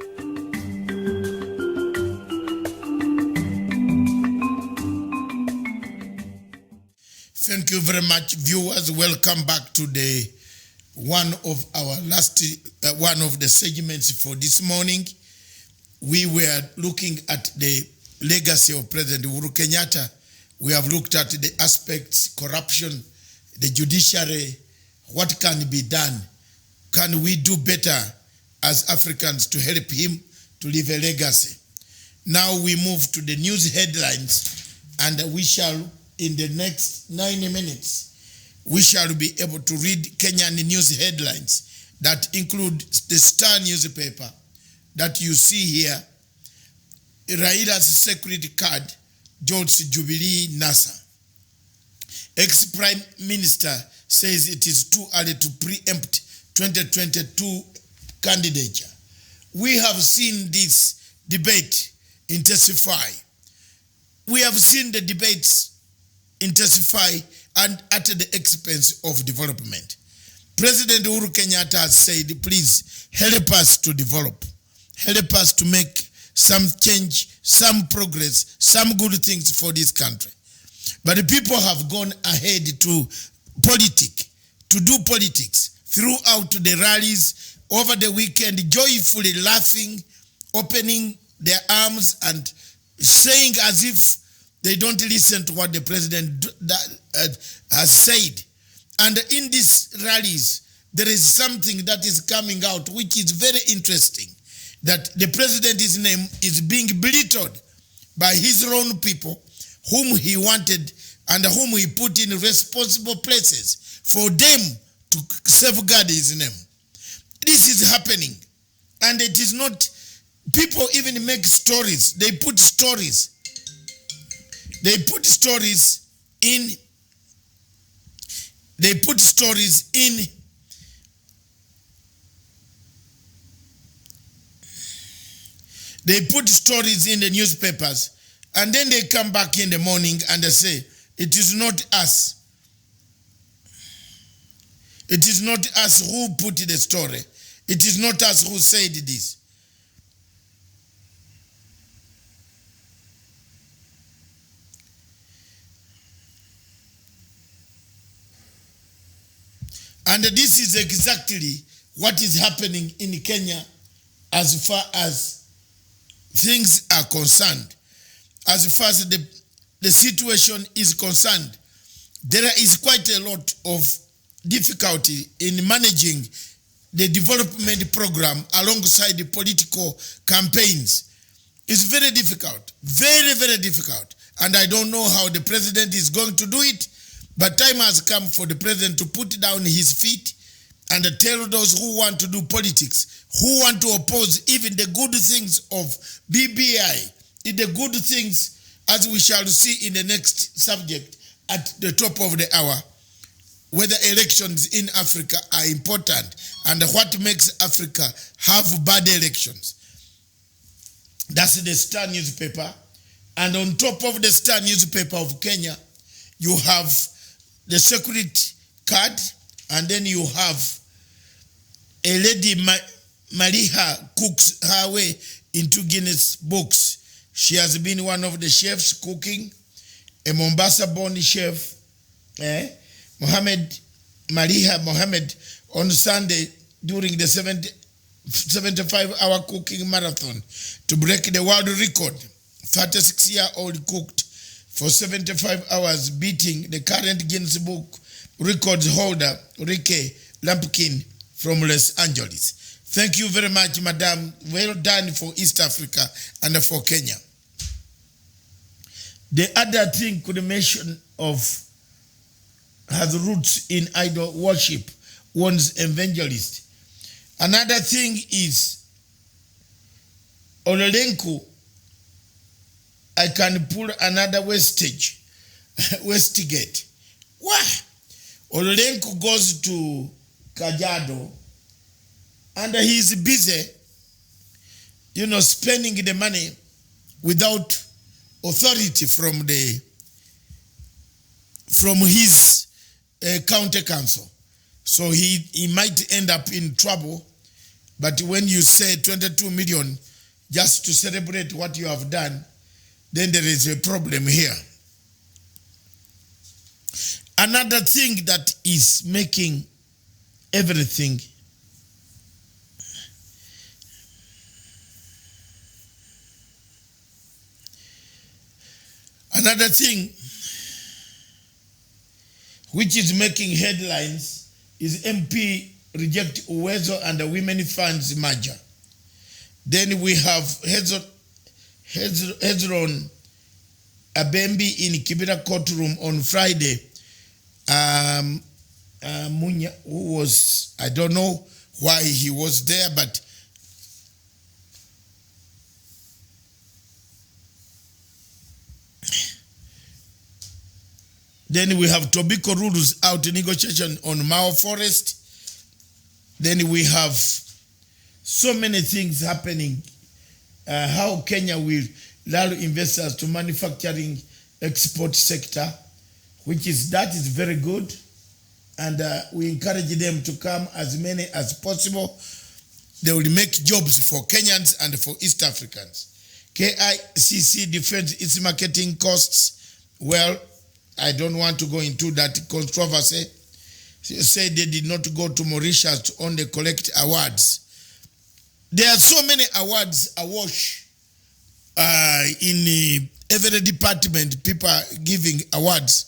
Thank you very much, viewers. Welcome back to the one of the segments for this morning. We were looking at the legacy of President Uhuru Kenyatta. We have looked at the aspects, corruption, the judiciary, what can be done. Can we do better as Africans to help him to leave a legacy? Now we move to the news headlines, and we shall, in the next 90 minutes, we shall be able to read Kenyan news headlines that include the Star newspaper that you see here, Raila's security card, George Jubilee NASA. Ex-Prime Minister says it is too early to preempt 2022 candidature. We have seen this debate intensify. We have seen the debates intensify and at the expense of development. President Uhuru Kenyatta has said, please help us to develop. Help us to make some change, some progress, some good things for this country. But the people have gone ahead to do politics throughout the rallies over the weekend, joyfully laughing, opening their arms and saying as if they don't listen to what the president has said. And in these rallies, there is something that is coming out which is very interesting, that the president's name is being belittled by his own people, whom he wanted and whom he put in responsible places for them to safeguard his name. This is happening, and it is not, people even make stories, they put stories in the newspapers, and then they come back in the morning and they say, it is not us. It is not us who put the story. It is not us who said this. And this is exactly what is happening in Kenya as far as things are concerned. As far as the situation is concerned, there is quite a lot of difficulty in managing the development program alongside the political campaigns. It's very difficult, very, very difficult. And I don't know how the president is going to do it, but time has come for the president to put down his feet and tell those who want to do politics, who want to oppose even the good things of BBI, the good things, as we shall see in the next subject at the top of the hour, whether elections in Africa are important and what makes Africa have bad elections. That's the Star newspaper. And on top of the Star newspaper of Kenya, you have the security card, and then you have a lady, Mariha, cooks her way into Guinness books. She has been one of the chefs cooking, a Mombasa-born chef, Mariha Mohammed, on Sunday during the 75-hour cooking marathon to break the world record. 36-year-old cooked for 75 hours, beating the current Guinness Book records holder, Ricky Lampkin from Los Angeles. Thank you very much, Madam. Well done for East Africa and for Kenya. The other thing could mention of has roots in idol worship, one's evangelist. Another thing is Olelenko. I can pull another Westigate. Why? Olelenko goes to Kajiado and he's busy, spending the money without authority from his county council. So he might end up in trouble. But when you say 22 million just to celebrate what you have done, then there is a problem here. Another thing that is making everything which is making headlines is MP reject Uwezo and the Women Funds merger. Then we have Hezron Abembi in Kibera courtroom on Friday, Munya, who was, I don't know why he was there, but then we have Tobacco rules out negotiation on Mao Forest. Then we have so many things happening. How Kenya will allow investors to manufacturing export sector, that is very good. And we encourage them to come as many as possible. They will make jobs for Kenyans and for East Africans. KICC defends its marketing costs. Well, I don't want to go into that controversy. They say they did not go to Mauritius to only collect awards. There are so many awards awash in every department. People are giving awards.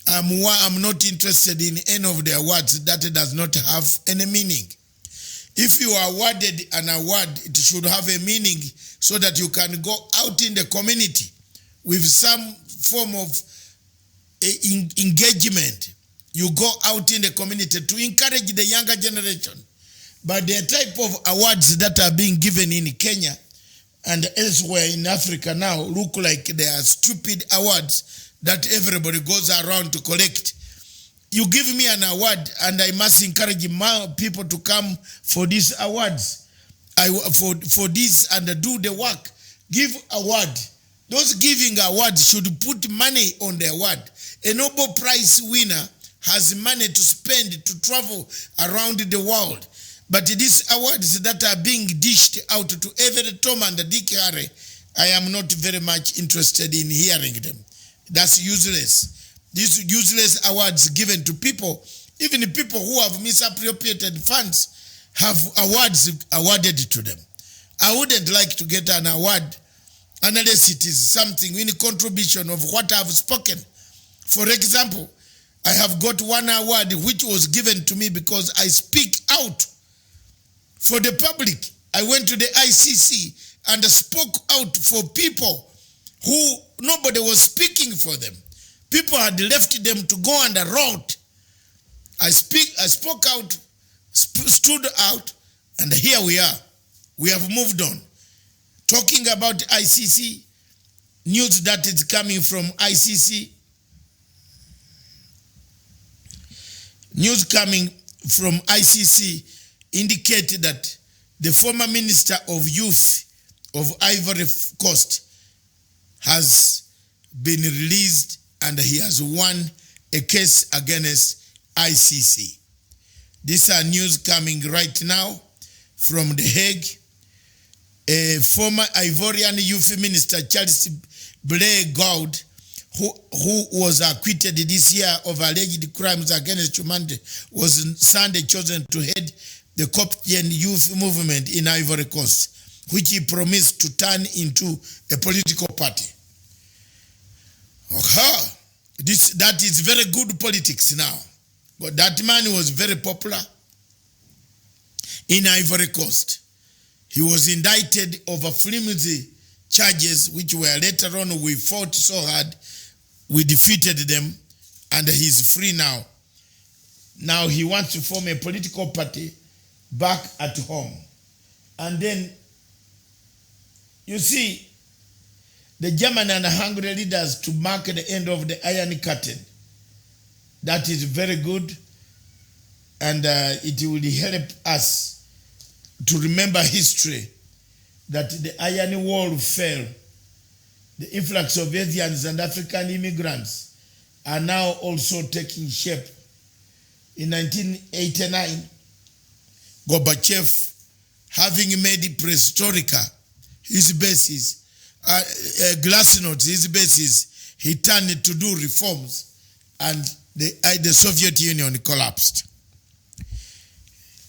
I'm not interested in any of the awards that does not have any meaning. If you are awarded an award, it should have a meaning so that you can go out in the community with some form of engagement. You go out in the community to encourage the younger generation. But the type of awards that are being given in Kenya and elsewhere in Africa now look like they are stupid awards that everybody goes around to collect. You give me an award and I must encourage more people to come for these awards, for this and do the work. Give award. Those giving awards should put money on the award. A Nobel Prize winner has money to spend to travel around the world. But these awards that are being dished out to every Tom and Dick Harry, I am not very much interested in hearing them. That's useless. These useless awards given to people, even the people who have misappropriated funds, have awards awarded to them. I wouldn't like to get an award unless it is something in contribution of what I've spoken. For example, I have got one award which was given to me because I speak out for the public. I went to the ICC and spoke out for people who nobody was speaking for them. People had left them to go on the road. I spoke out, stood out, and here we are. We have moved on. Talking about ICC, news that is coming from ICC, news coming from ICC indicate that the former Minister of Youth of Ivory Coast has been released and he has won a case against ICC. These are news coming right now from The Hague. A former Ivorian Youth Minister, Charles Blay Goud, who was acquitted this year of alleged crimes against humanity, was Sunday chosen to head the Coptian youth movement in Ivory Coast, which he promised to turn into a political party. That is very good politics now. But that man was very popular in Ivory Coast. He was indicted over flimsy charges, which were later on we fought so hard, we defeated them, and he's free now. Now he wants to form a political party back at home. And then, you see, the German and Hungary leaders to mark the end of the Iron Curtain. That is very good, and it will help us to remember history, that the Iron Wall fell. The influx of Asians and African immigrants are now also taking shape. In 1989, Gorbachev, having made Perestroika his basis, Glasnost his basis, he turned to do reforms, and the Soviet Union collapsed.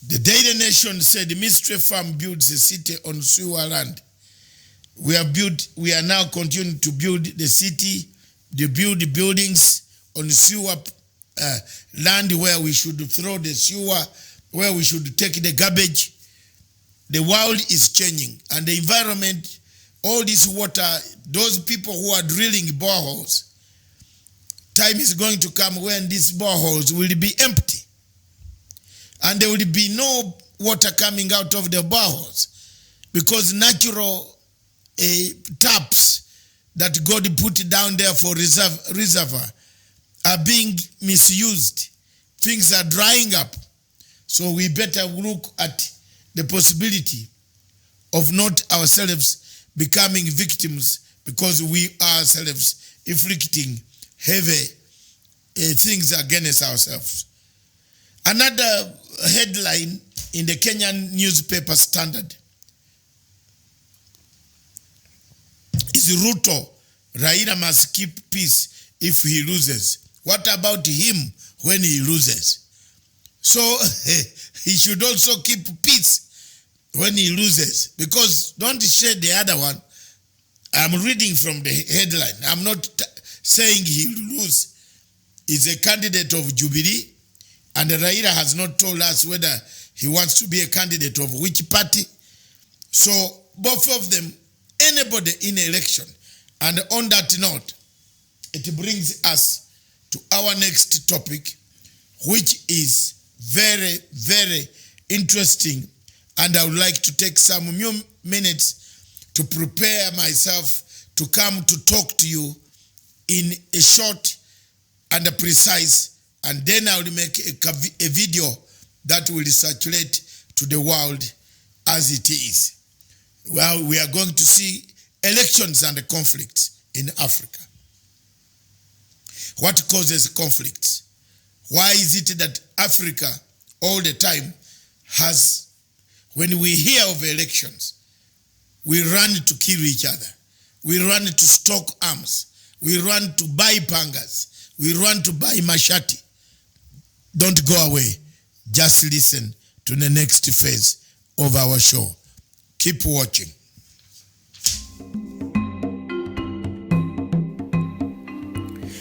The Daily Nation said the Mystery Farm builds a city on sewer land. We are now continuing to build the city, build the buildings on sewer land where we should throw the sewer, where we should take the garbage. The world is changing, and the environment, all this water, those people who are drilling boreholes, time is going to come when these boreholes will be empty. And there will be no water coming out of the boreholes, because natural taps that God put down there for reservoir are being misused. Things are drying up. So we better look at the possibility of not ourselves becoming victims, because we ourselves inflicting heavy things against ourselves. Another headline in the Kenyan newspaper Standard is Ruto, Raila must keep peace if he loses. What about him when he loses? So he should also keep peace when he loses, because don't share the other one. I'm reading from the headline. I'm not saying he will lose. He's a candidate of Jubilee, and Raila has not told us whether he wants to be a candidate of which party. So both of them, anybody in election. And on that note, it brings us to our next topic, which is very, very interesting. And I would like to take some minutes to prepare myself to come to talk to you in a short and a precise, and then I will make a video that will circulate to the world as it is. Well, we are going to see elections and conflicts in Africa. What causes conflicts? Why is it that Africa all the time has, when we hear of elections, we run to kill each other. We run to stock arms. We run to buy pangas. We run to buy machete. Don't go away. Just listen to the next phase of our show. Keep watching.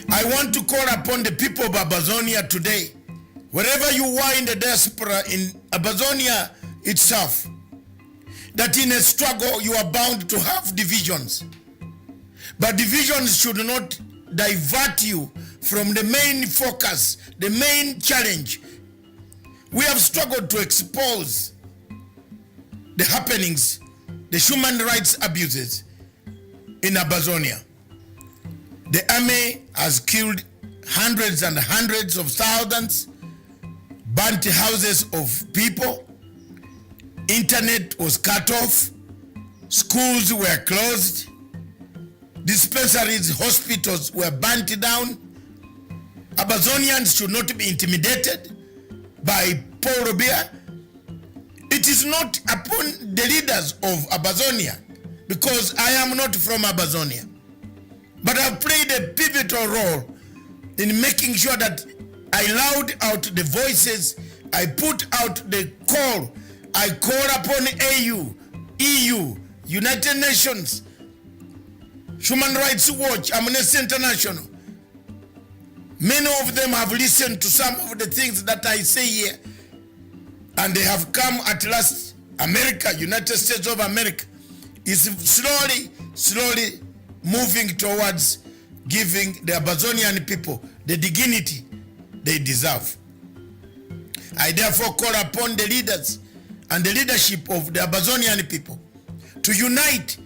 I want to call upon the people of Abazonia today, wherever you are in the diaspora in Abazonia itself, that in a struggle you are bound to have divisions. But divisions should not divert you from the main focus, the main challenge. We have struggled to expose the happenings, the human rights abuses in Abazonia. The army has killed hundreds and hundreds of thousands, burnt houses of people, internet was cut off, schools were closed, dispensaries, hospitals were burnt down. Abazonians should not be intimidated by Paul Robia. It is not upon the leaders of Abazonia, because I am not from Abazonia, but I've played a pivotal role in making sure that I loud out the voices, I put out the call, I call upon AU, EU, United Nations, Human Rights Watch, Amnesty International. Many of them have listened to some of the things that I say here, and they have come at last. America, United States of America, is slowly moving towards giving the Abazonian people the dignity they deserve. I therefore call upon the leaders and the leadership of the Abazonian people to unite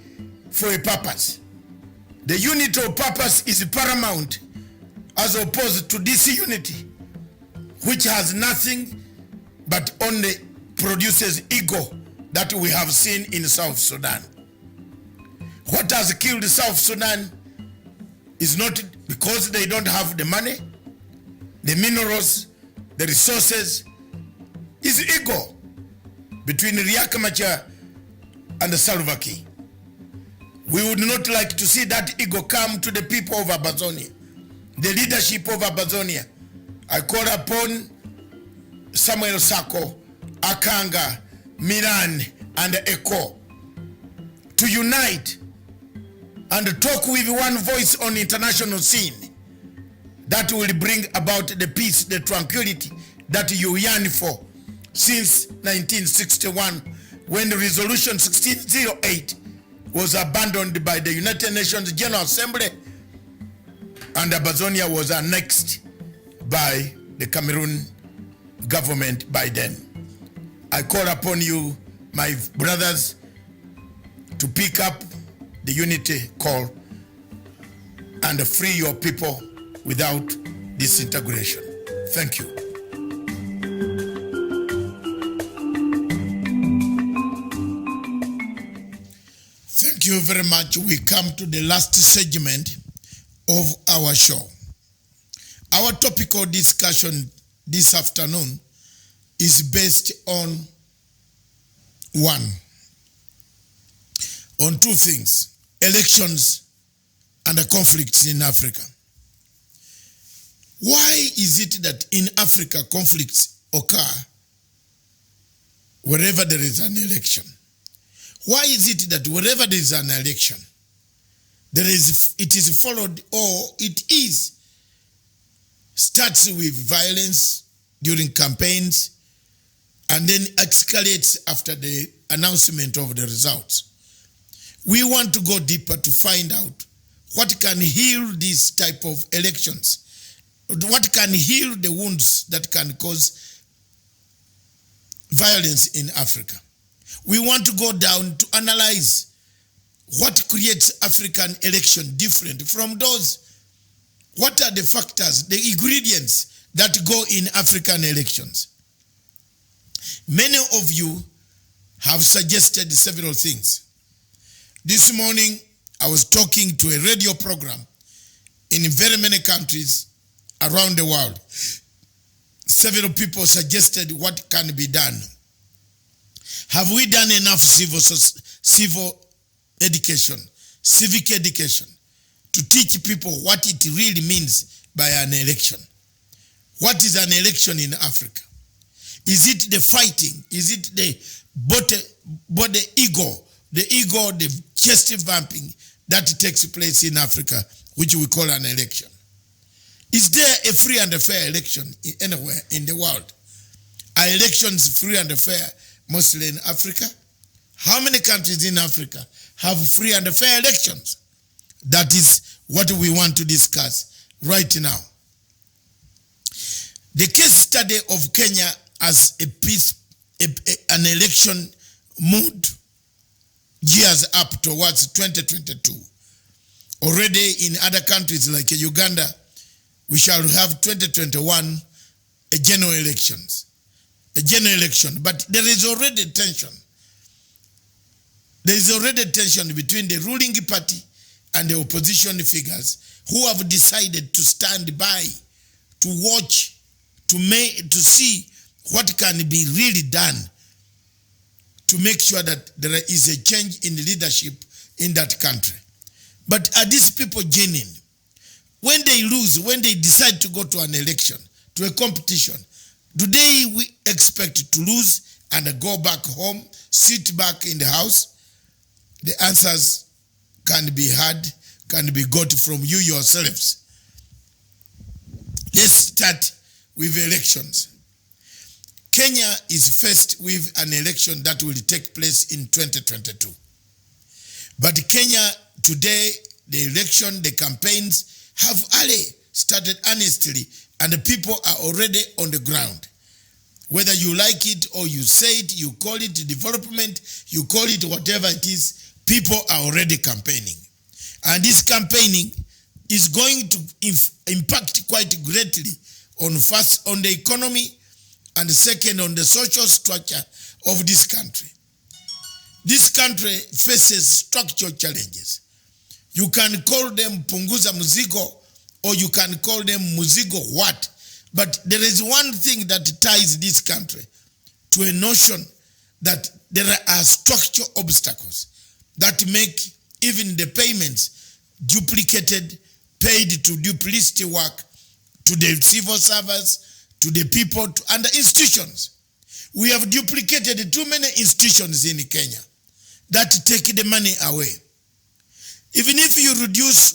for a purpose. The unity of purpose is paramount, as opposed to disunity, which has nothing but only produces ego that we have seen in South Sudan. What has killed South Sudan is not because they don't have the money, the minerals, the resources. Is ego between Riek Machar and Salva Kiir. We would not like to see that ego come to the people of Abazonia, the leadership of Abazonia. I call upon Samuel Sako, Akanga, Miran, and Eko to unite and talk with one voice on the international scene that will bring about the peace, the tranquility that you yearn for since 1961, when the Resolution 1608 was abandoned by the United Nations General Assembly and Abazonia was annexed by the Cameroon government by then. I call upon you, my brothers, to pick up the unity call and free your people without disintegration. Thank you. Thank you very much. We come to the last segment of our show. Our topical discussion this afternoon is based on two things: elections and the conflicts in Africa. Why is it that in Africa conflicts occur wherever there is an election? Why is it that wherever there is an election, it is followed, or it starts with violence during campaigns and then escalates after the announcement of the results? We want to go deeper to find out what can heal this type of elections, what can heal the wounds that can cause violence in Africa. We want to go down to analyze what creates African election different from those. What are the factors, the ingredients that go in African elections? Many of you have suggested several things. This morning, I was talking to a radio program in very many countries around the world. Several people suggested what can be done. Have we done enough civic education to teach people what it really means by an election? What is an election in Africa? Is it the fighting? Is it the body ego, the chest vamping that takes place in Africa, which we call an election? Is there a free and a fair election anywhere in the world? Are elections free and fair mostly in Africa? How many countries in Africa have free and fair elections? That is what we want to discuss right now. The case study of Kenya as an election mood gears up towards 2022. Already in other countries like Uganda, we shall have 2021 general elections. A general election, but there is already tension. There is already tension between the ruling party and the opposition figures who have decided to stand by, to watch, to see what can be really done to make sure that there is a change in leadership in that country. But are these people genuine? When they lose, when they decide to go to an election, to a competition, do they expect to lose and go back home, sit back in the house? The answers can be heard, can be got from you yourselves. Let's start with elections. Kenya is faced with an election that will take place in 2022. But Kenya today, the election, the campaigns have already started honestly, and the people are already on the ground. Whether you like it or you say it, you call it development, you call it whatever it is, people are already campaigning. And this campaigning is going to impact quite greatly on first on the economy and second on the social structure of this country. This country faces structural challenges. You can call them punguza muzigo or you can call them muzigo what, but there is one thing that ties this country to a notion that there are structural obstacles that make even the payments duplicated, paid to duplicity work, to the civil servants, to the people, and the institutions. We have duplicated too many institutions in Kenya that take the money away. Even if you reduce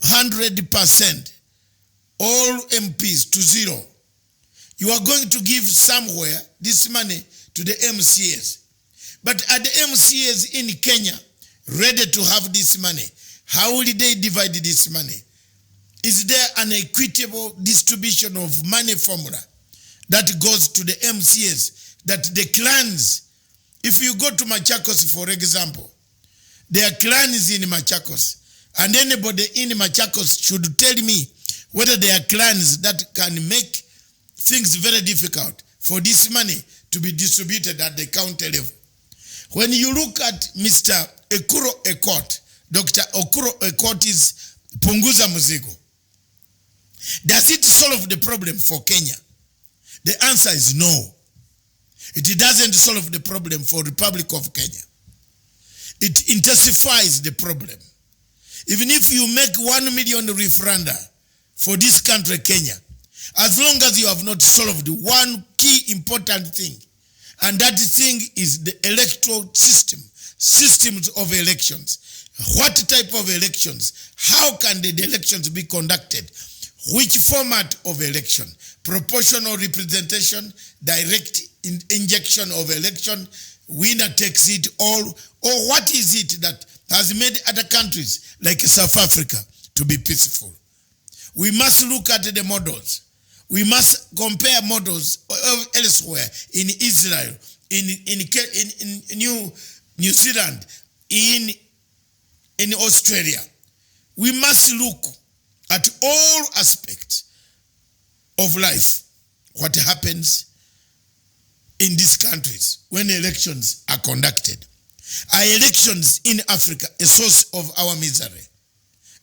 100% all MPs to zero, you are going to give somewhere this money to the MCAs. But are the MCAs in Kenya ready to have this money? How will they divide this money? is there an equitable distribution of money formula that goes to the MCAs, that the clans, if you go to Machakos, for example, there are clans in Machakos, and anybody in Machakos should tell me whether there are clans that can make things very difficult for this money to be distributed at the county level. When you look at Mr. Uhuru Ekot, Dr. Uhuru Ekot's Punguza Muzigo, does it solve the problem for Kenya? The answer is no. It doesn't solve the problem for Republic of Kenya. It intensifies the problem. Even if you make 1 million referenda for this country, Kenya, as long as you have not solved one key important thing, and that thing is the electoral system, systems of elections. What type of elections? How can the elections be conducted? Which format of election? Proportional representation, direct injection of election, winner takes it all, or what is it that has made other countries like South Africa to be peaceful? We must look at the models. We must compare models elsewhere, in Israel, in New Zealand, in Australia. We must look at all aspects of life, what happens in these countries when elections are conducted. Are elections in Africa a source of our misery?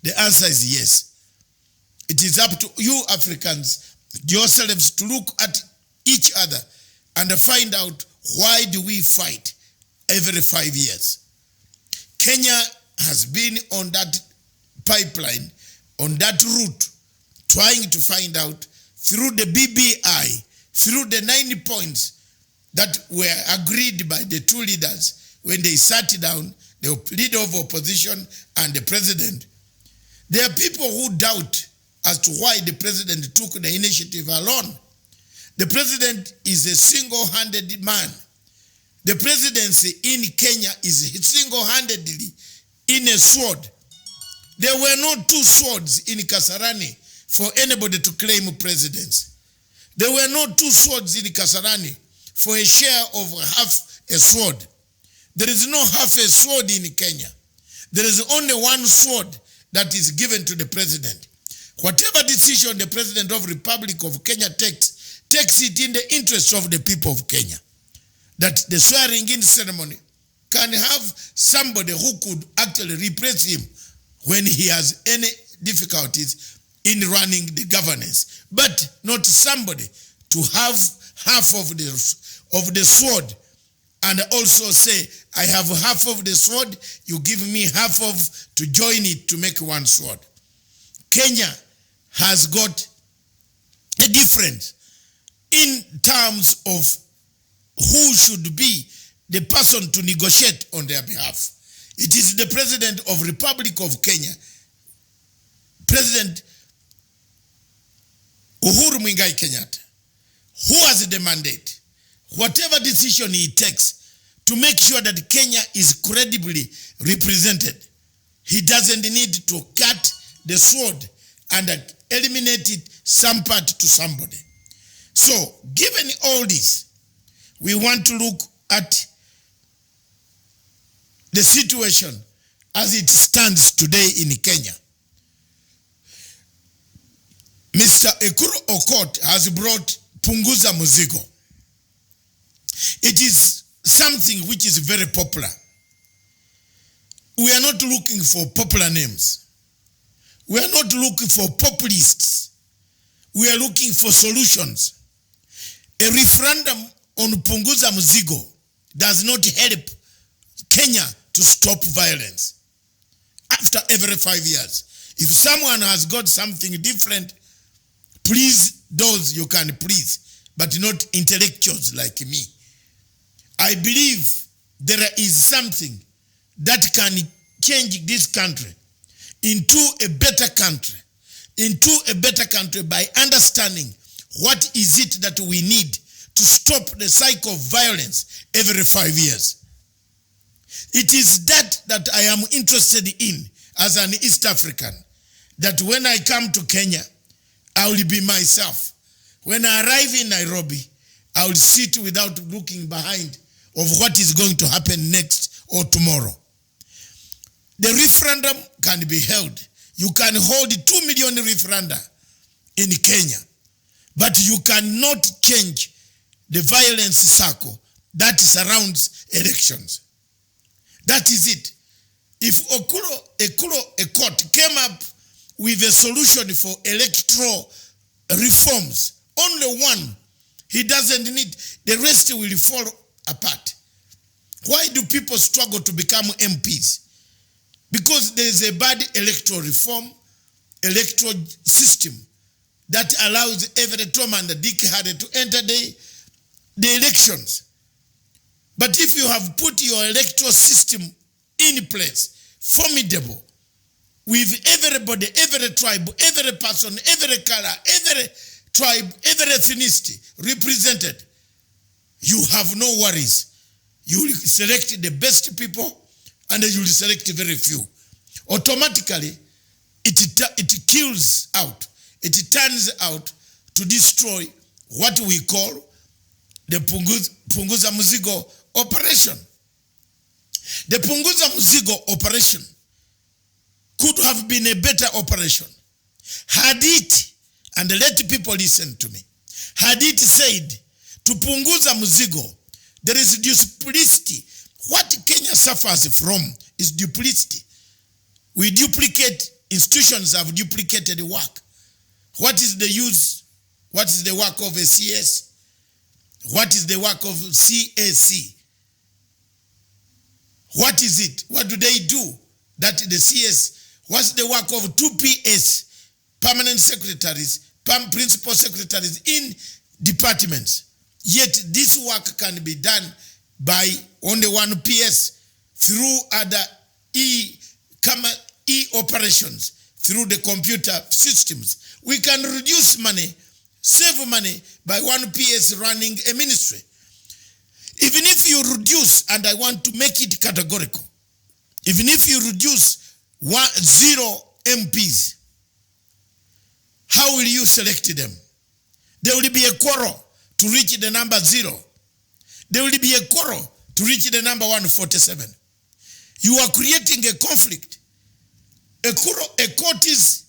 The answer is yes. It is up to you Africans yourselves to look at each other and find out, why do we fight every 5 years? Kenya has been on that pipeline, on that route, trying to find out through the BBI, through the 9 points that were agreed by the two leaders when they sat down, the leader of opposition and the president. There are people who doubt as to why the president took the initiative alone. The president is a single-handed man. The presidency in Kenya is single-handedly in a sword. There were no 2 swords in Kasarani for anybody to claim presidency. There were no 2 swords in Kasarani for a share of half a sword. There is no half a sword in Kenya. There is only 1 sword that is given to the president. Whatever decision the president of the Republic of Kenya takes it in the interest of the people of Kenya. That the swearing in ceremony can have somebody who could actually replace him when he has any difficulties in running the governance, but not somebody to have half of the sword and also say, I have half of the sword, you give me half of to join it to make 1 sword. Kenya has got a difference in terms of who should be the person to negotiate on their behalf. It is the President of Republic of Kenya, President Uhuru Kenyatta, who has the mandate, whatever decision he takes, to make sure that Kenya is credibly represented. He doesn't need to cut the sword and eliminate it some part to somebody. So, given all this, we want to look at the situation as it stands today in Kenya. Mr. Uhuru Okot has brought Punguza Muzigo. It is something which is very popular. We are not looking for popular names. We are not looking for populists. We are looking for solutions. A referendum on Punguza Muzigo does not help Kenya to stop violence. After every 5 years, if someone has got something different, please those you can please, but not intellectuals like me. I believe there is something that can change this country into a better country by understanding what is it that we need to stop the cycle of violence every 5 years. It is that I am interested in as an East African. that when I come to Kenya, I will be myself. When I arrive in Nairobi, I will sit without looking behind of what is going to happen next or tomorrow. The referendum can be held. You can hold 2 million referenda in Kenya, but you cannot change the violence circle that surrounds elections. That is it. If a court came up with a solution for electoral reforms, only one, he doesn't need, the rest will fall apart. Why do people struggle to become MPs? Because there is a bad electoral reform, electoral system that allows every Tom and Dick Harry to enter the elections. But if you have put your electoral system in place, formidable, with everybody, every tribe, every person, every color, every tribe, every ethnicity represented, you have no worries. You will select the best people and you will select very few. Automatically, it kills out, it turns out to destroy what we call the Punguza Mzigo operation. The Punguza Mzigo operation could have been a better operation had it, and let people listen to me, had it said to Punguza Mzigo, there is duplicity. What Kenya suffers from is duplicity. We duplicate, institutions have duplicated work. What is the use? What is the work of a CS? What is the work of CAC? What is it? What do they do? That the CS, what's the work of 2 PS, permanent secretaries, principal secretaries in departments? Yet this work can be done by only 1 PS through other operations, through the computer systems. We can reduce money, save money by 1 PS running a ministry. Even if you reduce, and I want to make it categorical, even if you reduce 0 MPs, how will you select them? There will be a quarrel to reach the number 0. There will be a quarrel to reach the number 147. You are creating a conflict. A court's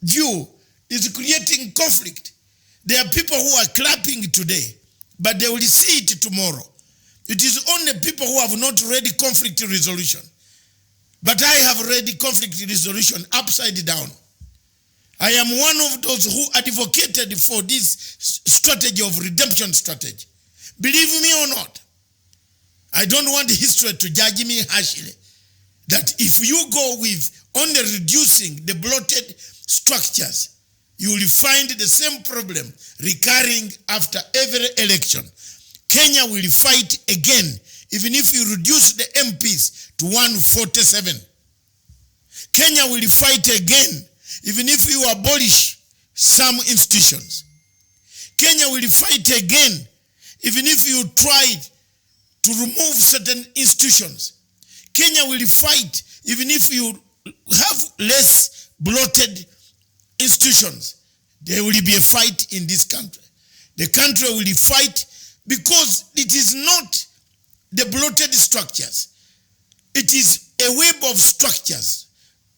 view is creating conflict. There are people who are clapping today, but they will see it tomorrow. It is only people who have not read conflict resolution. But I have read conflict resolution upside down. I am one of those who advocated for this strategy of redemption strategy. Believe me or not, I don't want history to judge me harshly. That if you go with only reducing the bloated structures, you will find the same problem recurring after every election. Kenya will fight again, even if you reduce the MPs to 147. Kenya will fight again, even if you abolish some institutions. Kenya will fight again, even if you try to remove certain institutions. Kenya will fight, even if you have less bloated institutions. There will be a fight in this country. The country will fight because it is not the bloated structures. It is a web of structures.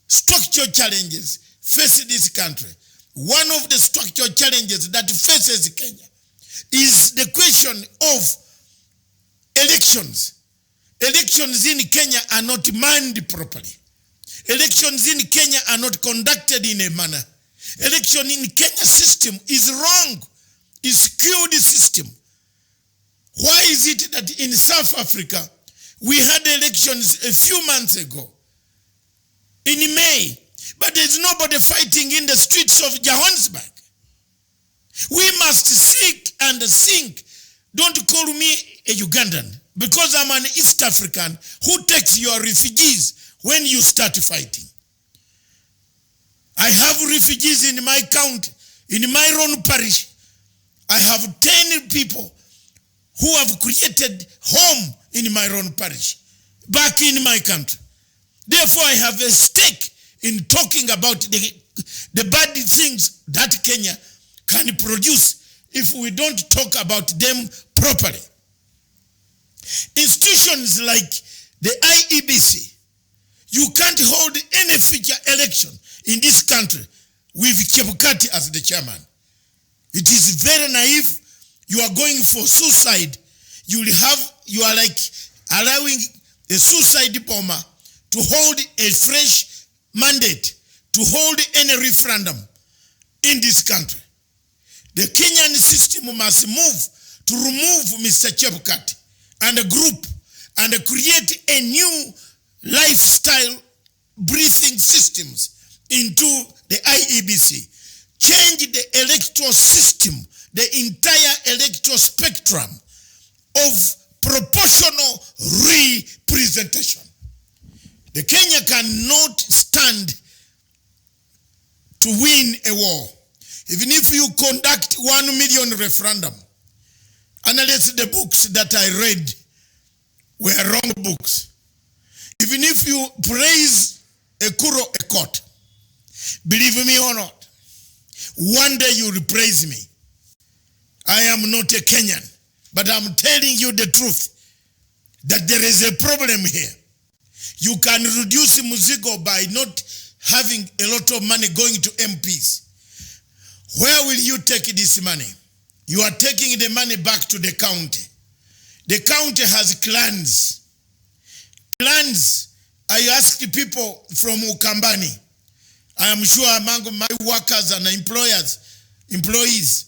Structural challenges face this country. One of the structural challenges that faces Kenya is the question of elections. Elections in Kenya are not manned properly. Elections in Kenya are not conducted in a manner. Election in Kenya system is wrong, is skewed system. Why is it that in South Africa, we had elections a few months ago, in May, but there's nobody fighting in the streets of Johannesburg? We must seek and think. Don't call me a Ugandan, because I'm an East African who takes your refugees when you start fighting. I have refugees in my county, in my own parish. I have 10 people who have created home in my own parish, back in my country. Therefore, I have a stake in talking about the the bad things that Kenya can produce if we don't talk about them properly. Institutions like the IEBC, you can't hold any future election in this country with Chebukati as the chairman. It is very naive. You are going for suicide. You are like allowing a suicide bomber to hold a fresh mandate, to hold any referendum in this country. The Kenyan system must move to remove Mr. Chebukati and a group and create a new lifestyle breathing systems into the IEBC. Change the electoral system, the entire electoral spectrum of proportional representation. The Kenya cannot stand to win a war. Even if you conduct 1 million referendum, unless the books that I read were wrong books. Even if you praise Uhuru Kenyatta, believe me or not, one day you will praise me. I am not a Kenyan, but I'm telling you the truth that there is a problem here. You can reduce Muzigo by not having a lot of money going to MPs. Where will you take this money? You are taking the money back to the county. The county has clans. Clans, I asked people from Ukambani. I am sure among my workers and employees,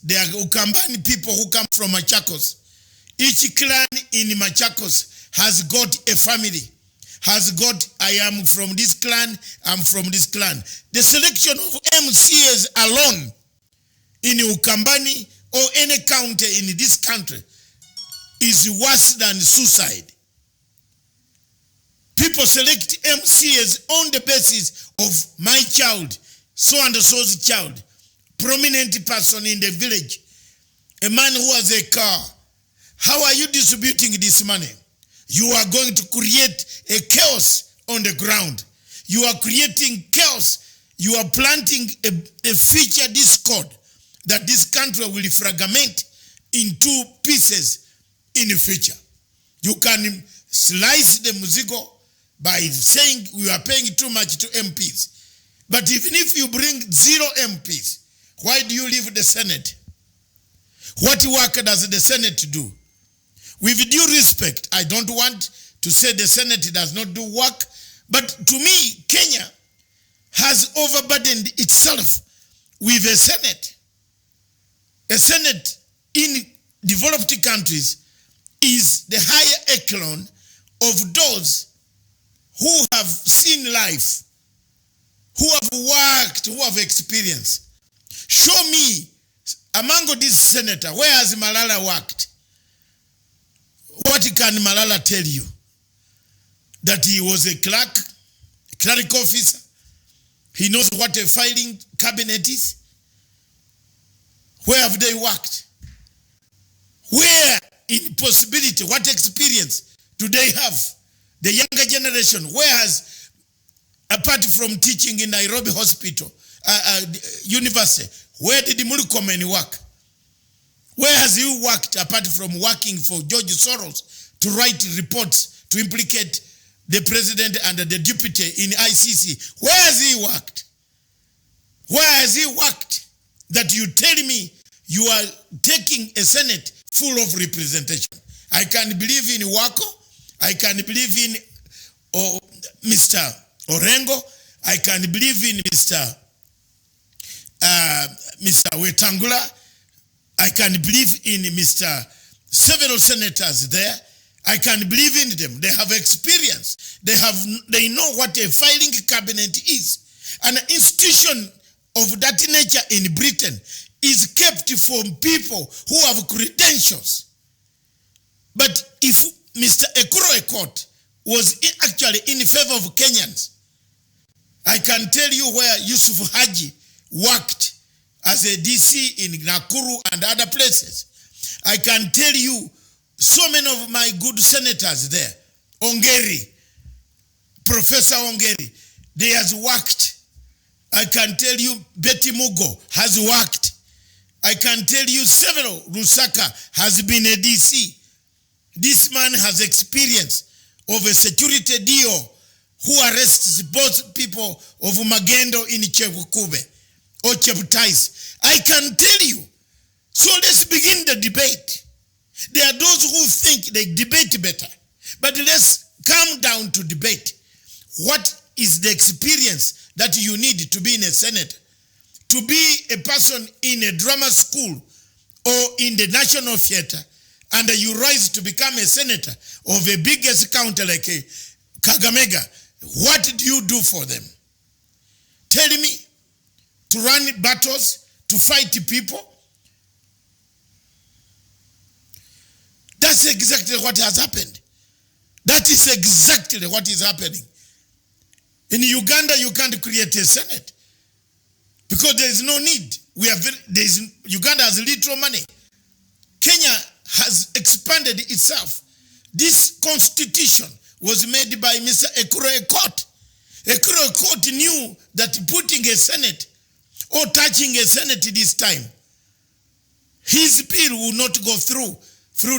there are Ukambani people who come from Machakos. Each clan in Machakos has got a family, has got, I am from this clan, I'm from this clan. The selection of MCAs alone in Ukambani or any county in this country is worse than suicide. People select MCAs on the basis of my child, so and so's child, prominent person in the village, a man who has a car. How are you distributing this money? You are going to create a chaos on the ground. You are creating chaos. You are planting a future discord that this country will fragment in 2 pieces in the future. You can slice the Muzigo by saying we are paying too much to MPs. But even if you bring 0 MPs, why do you leave the Senate? What work does the Senate do? With due respect, I don't want to say the Senate does not do work, but to me, Kenya has overburdened itself with a Senate. A Senate in developed countries is the higher echelon of those who have seen life, who have worked, who have experience. Show me among this senator, where has Malala worked? What can Malala tell you? That he was a clerk, a clerical officer. He knows what a filing cabinet is. Where have they worked? Where in possibility, what experience do they have? The younger generation, where has, apart from teaching in Nairobi Hospital, University, where did Mulukomeni work? Where has he worked apart from working for George Soros to write reports to implicate the president and the deputy in ICC? Where has he worked? Where has he worked? That you tell me you are taking a Senate full of representation. I can believe in Wako. I can believe in Mr. Orengo. I can believe in Mr. Wetangula. I can believe in several senators there. I can believe in them. They have experience. They know what a filing cabinet is. An institution of that nature in Britain is kept from people who have credentials. But if Mr. Uhuru Kenyatta was actually in favor of Kenyans, I can tell you where Yusuf Haji worked as a DC in Nakuru and other places. I can tell you so many of my good senators there. Ongeri, Professor Ongeri, they has worked I can tell you Betty Mugo has worked. I can tell you several. Lusaka has been a DC. This man has experience of a security deal who arrests both people of Magendo in Chebukube or Chebutais. I can tell you. So let's begin the debate. There are those who think they debate better. But let's come down to debate. What is the experience that you need to be in a Senate? To be a person in a drama school or in the National Theatre, and you rise to become a senator of a biggest county like Kagamega, what do you do for them? Tell me, to run battles, to fight people? That's exactly what has happened. That is exactly what is happening. In Uganda, you can't create a Senate because there is no need. Uganda has little money. Kenya has expanded itself. This constitution was made by Mr. Ekuro Ekot. Ekuro Ekot knew that putting a Senate or touching a Senate this time, his bill will not go through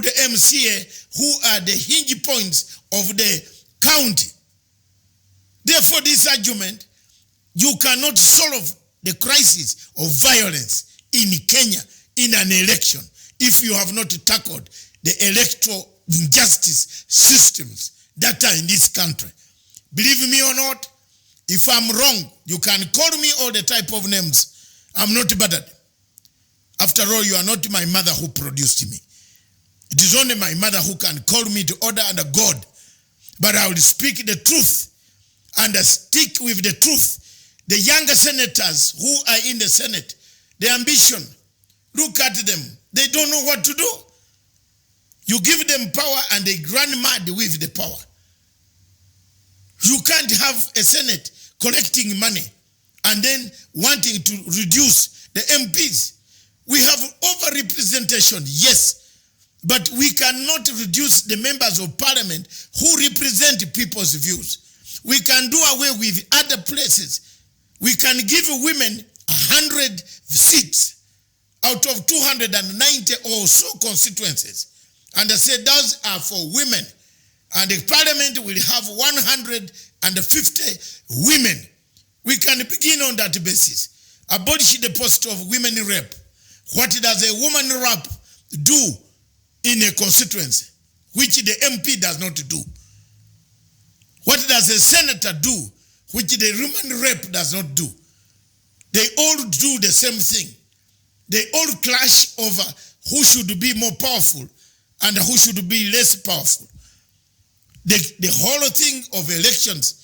the MCA, who are the hinge points of the county. Therefore, this argument, you cannot solve the crisis of violence in Kenya in an election if you have not tackled the electoral injustice systems that are in this country. Believe me or not, if I'm wrong, you can call me all the type of names. I'm not bothered. After all, you are not my mother who produced me. It is only my mother who can call me to order under God. But I will speak the truth and stick with the truth. The younger senators who are in the Senate, the ambition, look at them. They don't know what to do. You give them power and they run mad with the power. You can't have a Senate collecting money and then wanting to reduce the MPs. We have over-representation, yes, but we cannot reduce the members of parliament who represent people's views. We can do away with other places. We can give women 100 seats out of 290 or so constituencies. And I said those are for women. And the parliament will have 150 women. We can begin on that basis. Abolish the post of women rep. What does a woman rep do in a constituency, which the MP does not do? What does a senator do, which the woman rep does not do? They all do the same thing. They all clash over who should be more powerful and who should be less powerful. The whole thing of elections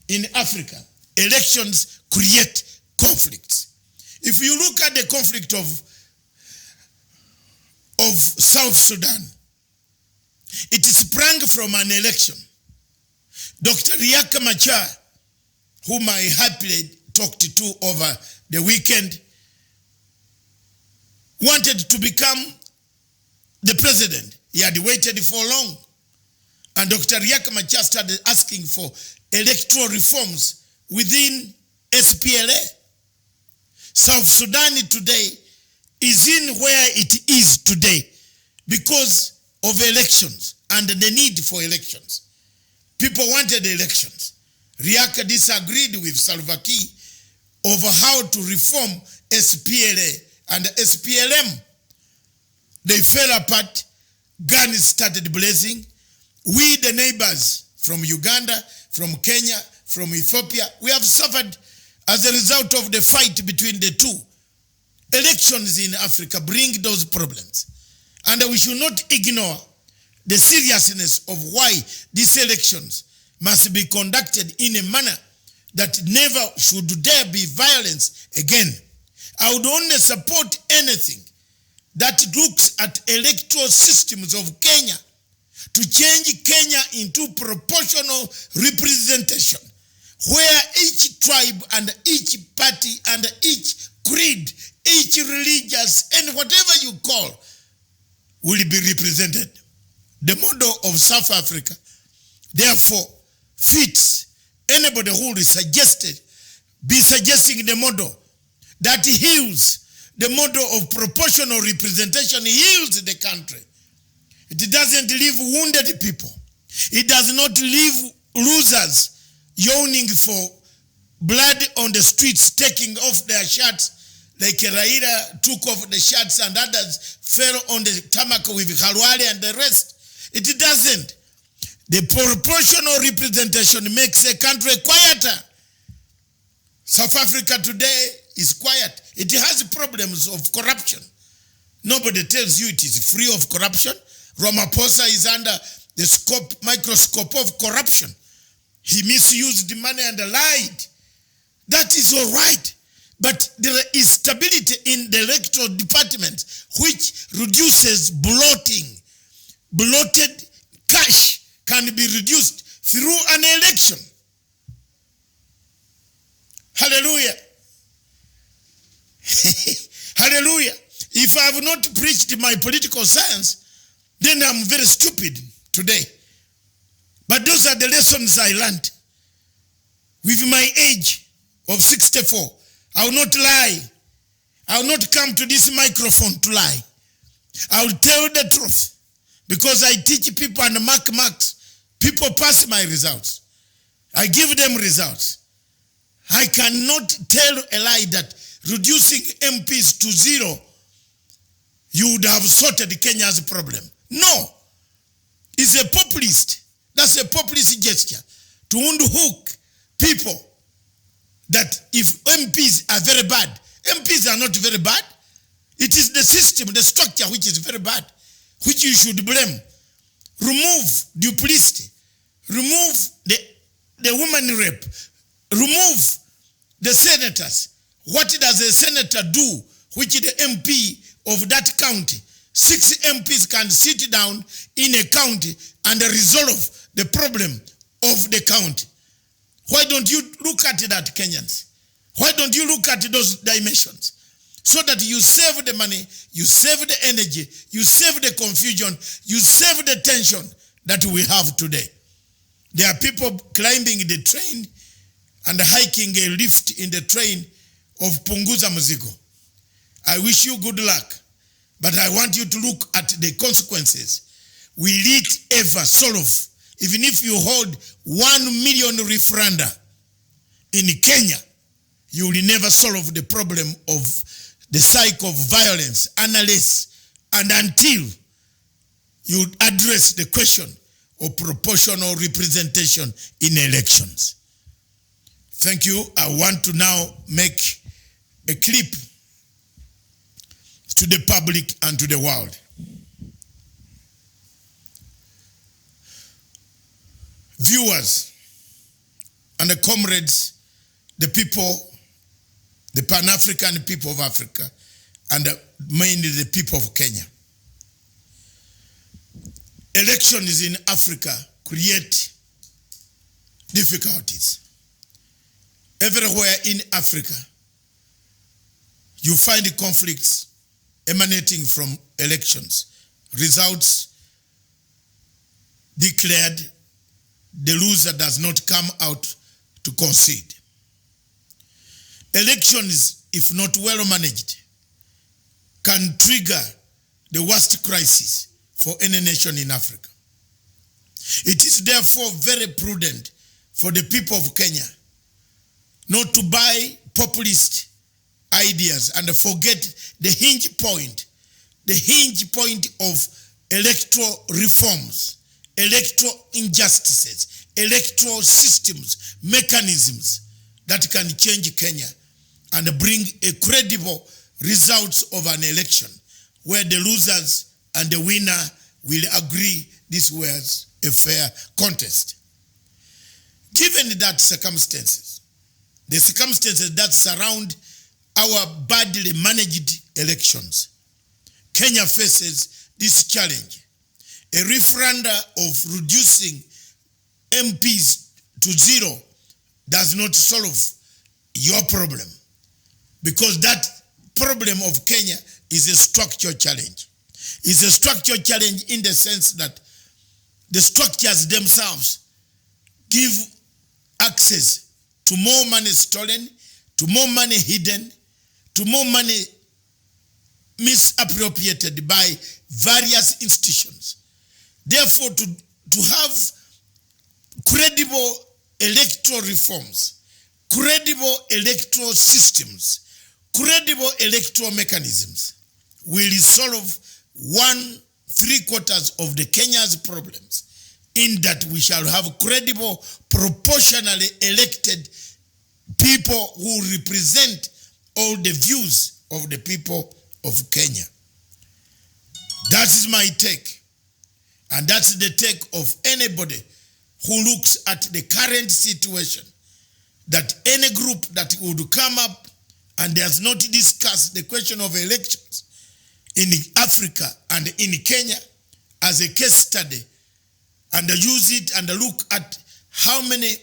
in Africa, elections create conflicts. If you look at the conflict of South Sudan, it sprang from an election. Dr. Riek Machar, whom I happily talked to over the weekend, wanted to become the president. He had waited for long. And Dr. Riek Machar started asking for electoral reforms within SPLA. South Sudan today is in where it is today because of elections and the need for elections. People wanted elections. Riek disagreed with Salva Kiir over how to reform SPLA and SPLM. They fell apart. Guns started blazing. We, the neighbors from Uganda, from Kenya, from Ethiopia, we have suffered as a result of the fight between the two. Elections in Africa bring those problems. And we should not ignore the seriousness of why these elections must be conducted in a manner that never should there be violence again. I would only support anything that looks at electoral systems of Kenya to change Kenya into proportional representation, where each tribe and each party and each creed, each religious and whatever you call will be represented. The model of South Africa, therefore, fits anybody who is suggested be suggesting the model that heals, the model of proportional representation heals the country. It doesn't leave wounded people. It does not leave losers yawning for blood on the streets, taking off their shirts, like Raila took off the shirts and others fell on the tarmac with Khalwale and the rest. It doesn't. The proportional representation makes a country quieter. South Africa today is quiet. It has problems of corruption. Nobody tells you it is free of corruption. Ramaphosa is under the microscope of corruption. He misused the money and lied. That is all right. But there is stability in the electoral department which reduces bloating. Bloated cash can be reduced through an election. Hallelujah. Hallelujah. If I have not preached my political science, then I'm very stupid today. But those are the lessons I learned. With my age of 64, I will not lie. I will not come to this microphone to lie. I will tell the truth. Because I teach people and mark marks. People pass my results. I give them results. I cannot tell a lie that reducing MPs to 0, you would have sorted Kenya's problem. No. It's a populist. That's a populist gesture. To unhook people that if MPs are very bad, MPs are not very bad. It is the system, the structure which is very bad, which you should blame. Remove duplicity. Remove the woman rape. Remove the senators. What does a senator do which the MP of that county? 6 MPs can sit down in a county and resolve the problem of the county. Why don't you look at that, Kenyans? Why don't you look at those dimensions? So that you save the money, you save the energy, you save the confusion, you save the tension that we have today. There are people climbing the train and hiking a lift in the train of Punguza Muzigo. I wish you good luck, but I want you to look at the consequences. Will it ever solve? Even if you hold 1 million referenda in Kenya, you will never solve the problem of the cycle of violence unless and until you address the question of proportional representation in elections. Thank you. I want to now make a clip to the public and to the world. Viewers and the comrades, the people, the Pan-African people of Africa, and mainly the people of Kenya. Elections in Africa create difficulties. Everywhere in Africa, you find conflicts emanating from elections. Results declared, the loser does not come out to concede. Elections, if not well managed, can trigger the worst crisis for any nation in Africa. It is therefore very prudent for the people of Kenya not to buy populist ideas and forget the hinge point of electoral reforms, electoral injustices, electoral systems, mechanisms that can change Kenya and bring a credible results of an election where the losers and the winner will agree this was a fair contest. Given that circumstances, the circumstances that surround our badly managed elections, Kenya faces this challenge. A referenda of reducing MPs to 0 does not solve your problem, because that problem of Kenya is a structural challenge. It's a structural challenge in the sense that the structures themselves give access to more money stolen, to more money hidden, to more money misappropriated by various institutions. Therefore, to have credible electoral reforms, credible electoral systems, credible electoral mechanisms will resolve 1/3 of the Kenya's problems, in that we shall have credible, proportionally elected people who represent all the views of the people of Kenya. That is my take. And that's the take of anybody who looks at the current situation, that any group that would come up and does not discuss the question of elections in Africa and in Kenya as a case study, and use it and look at how many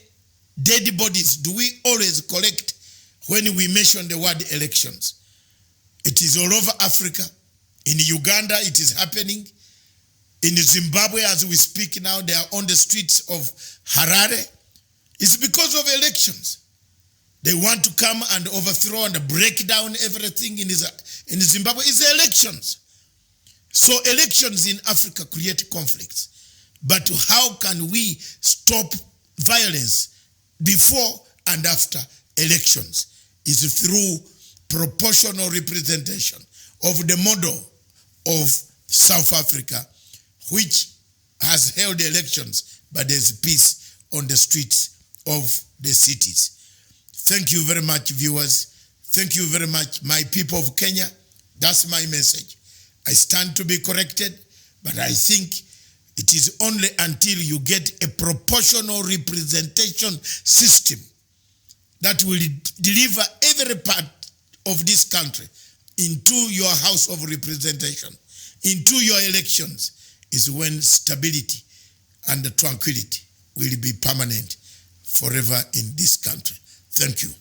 dead bodies do we always collect when we mention the word elections. It is all over Africa. In Uganda, it is happening. In Zimbabwe, as we speak now, they are on the streets of Harare. It's because of elections. They want to come and overthrow and break down everything in Zimbabwe. It's elections. So elections in Africa create conflicts. But how can we stop violence before and after elections? Is through proportional representation of the model of South Africa, which has held elections, but there's peace on the streets of the cities. Thank you very much, viewers. Thank you very much, my people of Kenya. That's my message. I stand to be corrected, but I think it is only until you get a proportional representation system that will deliver every part of this country into your house of representation, into your elections, is when stability and tranquility will be permanent forever in this country. Thank you.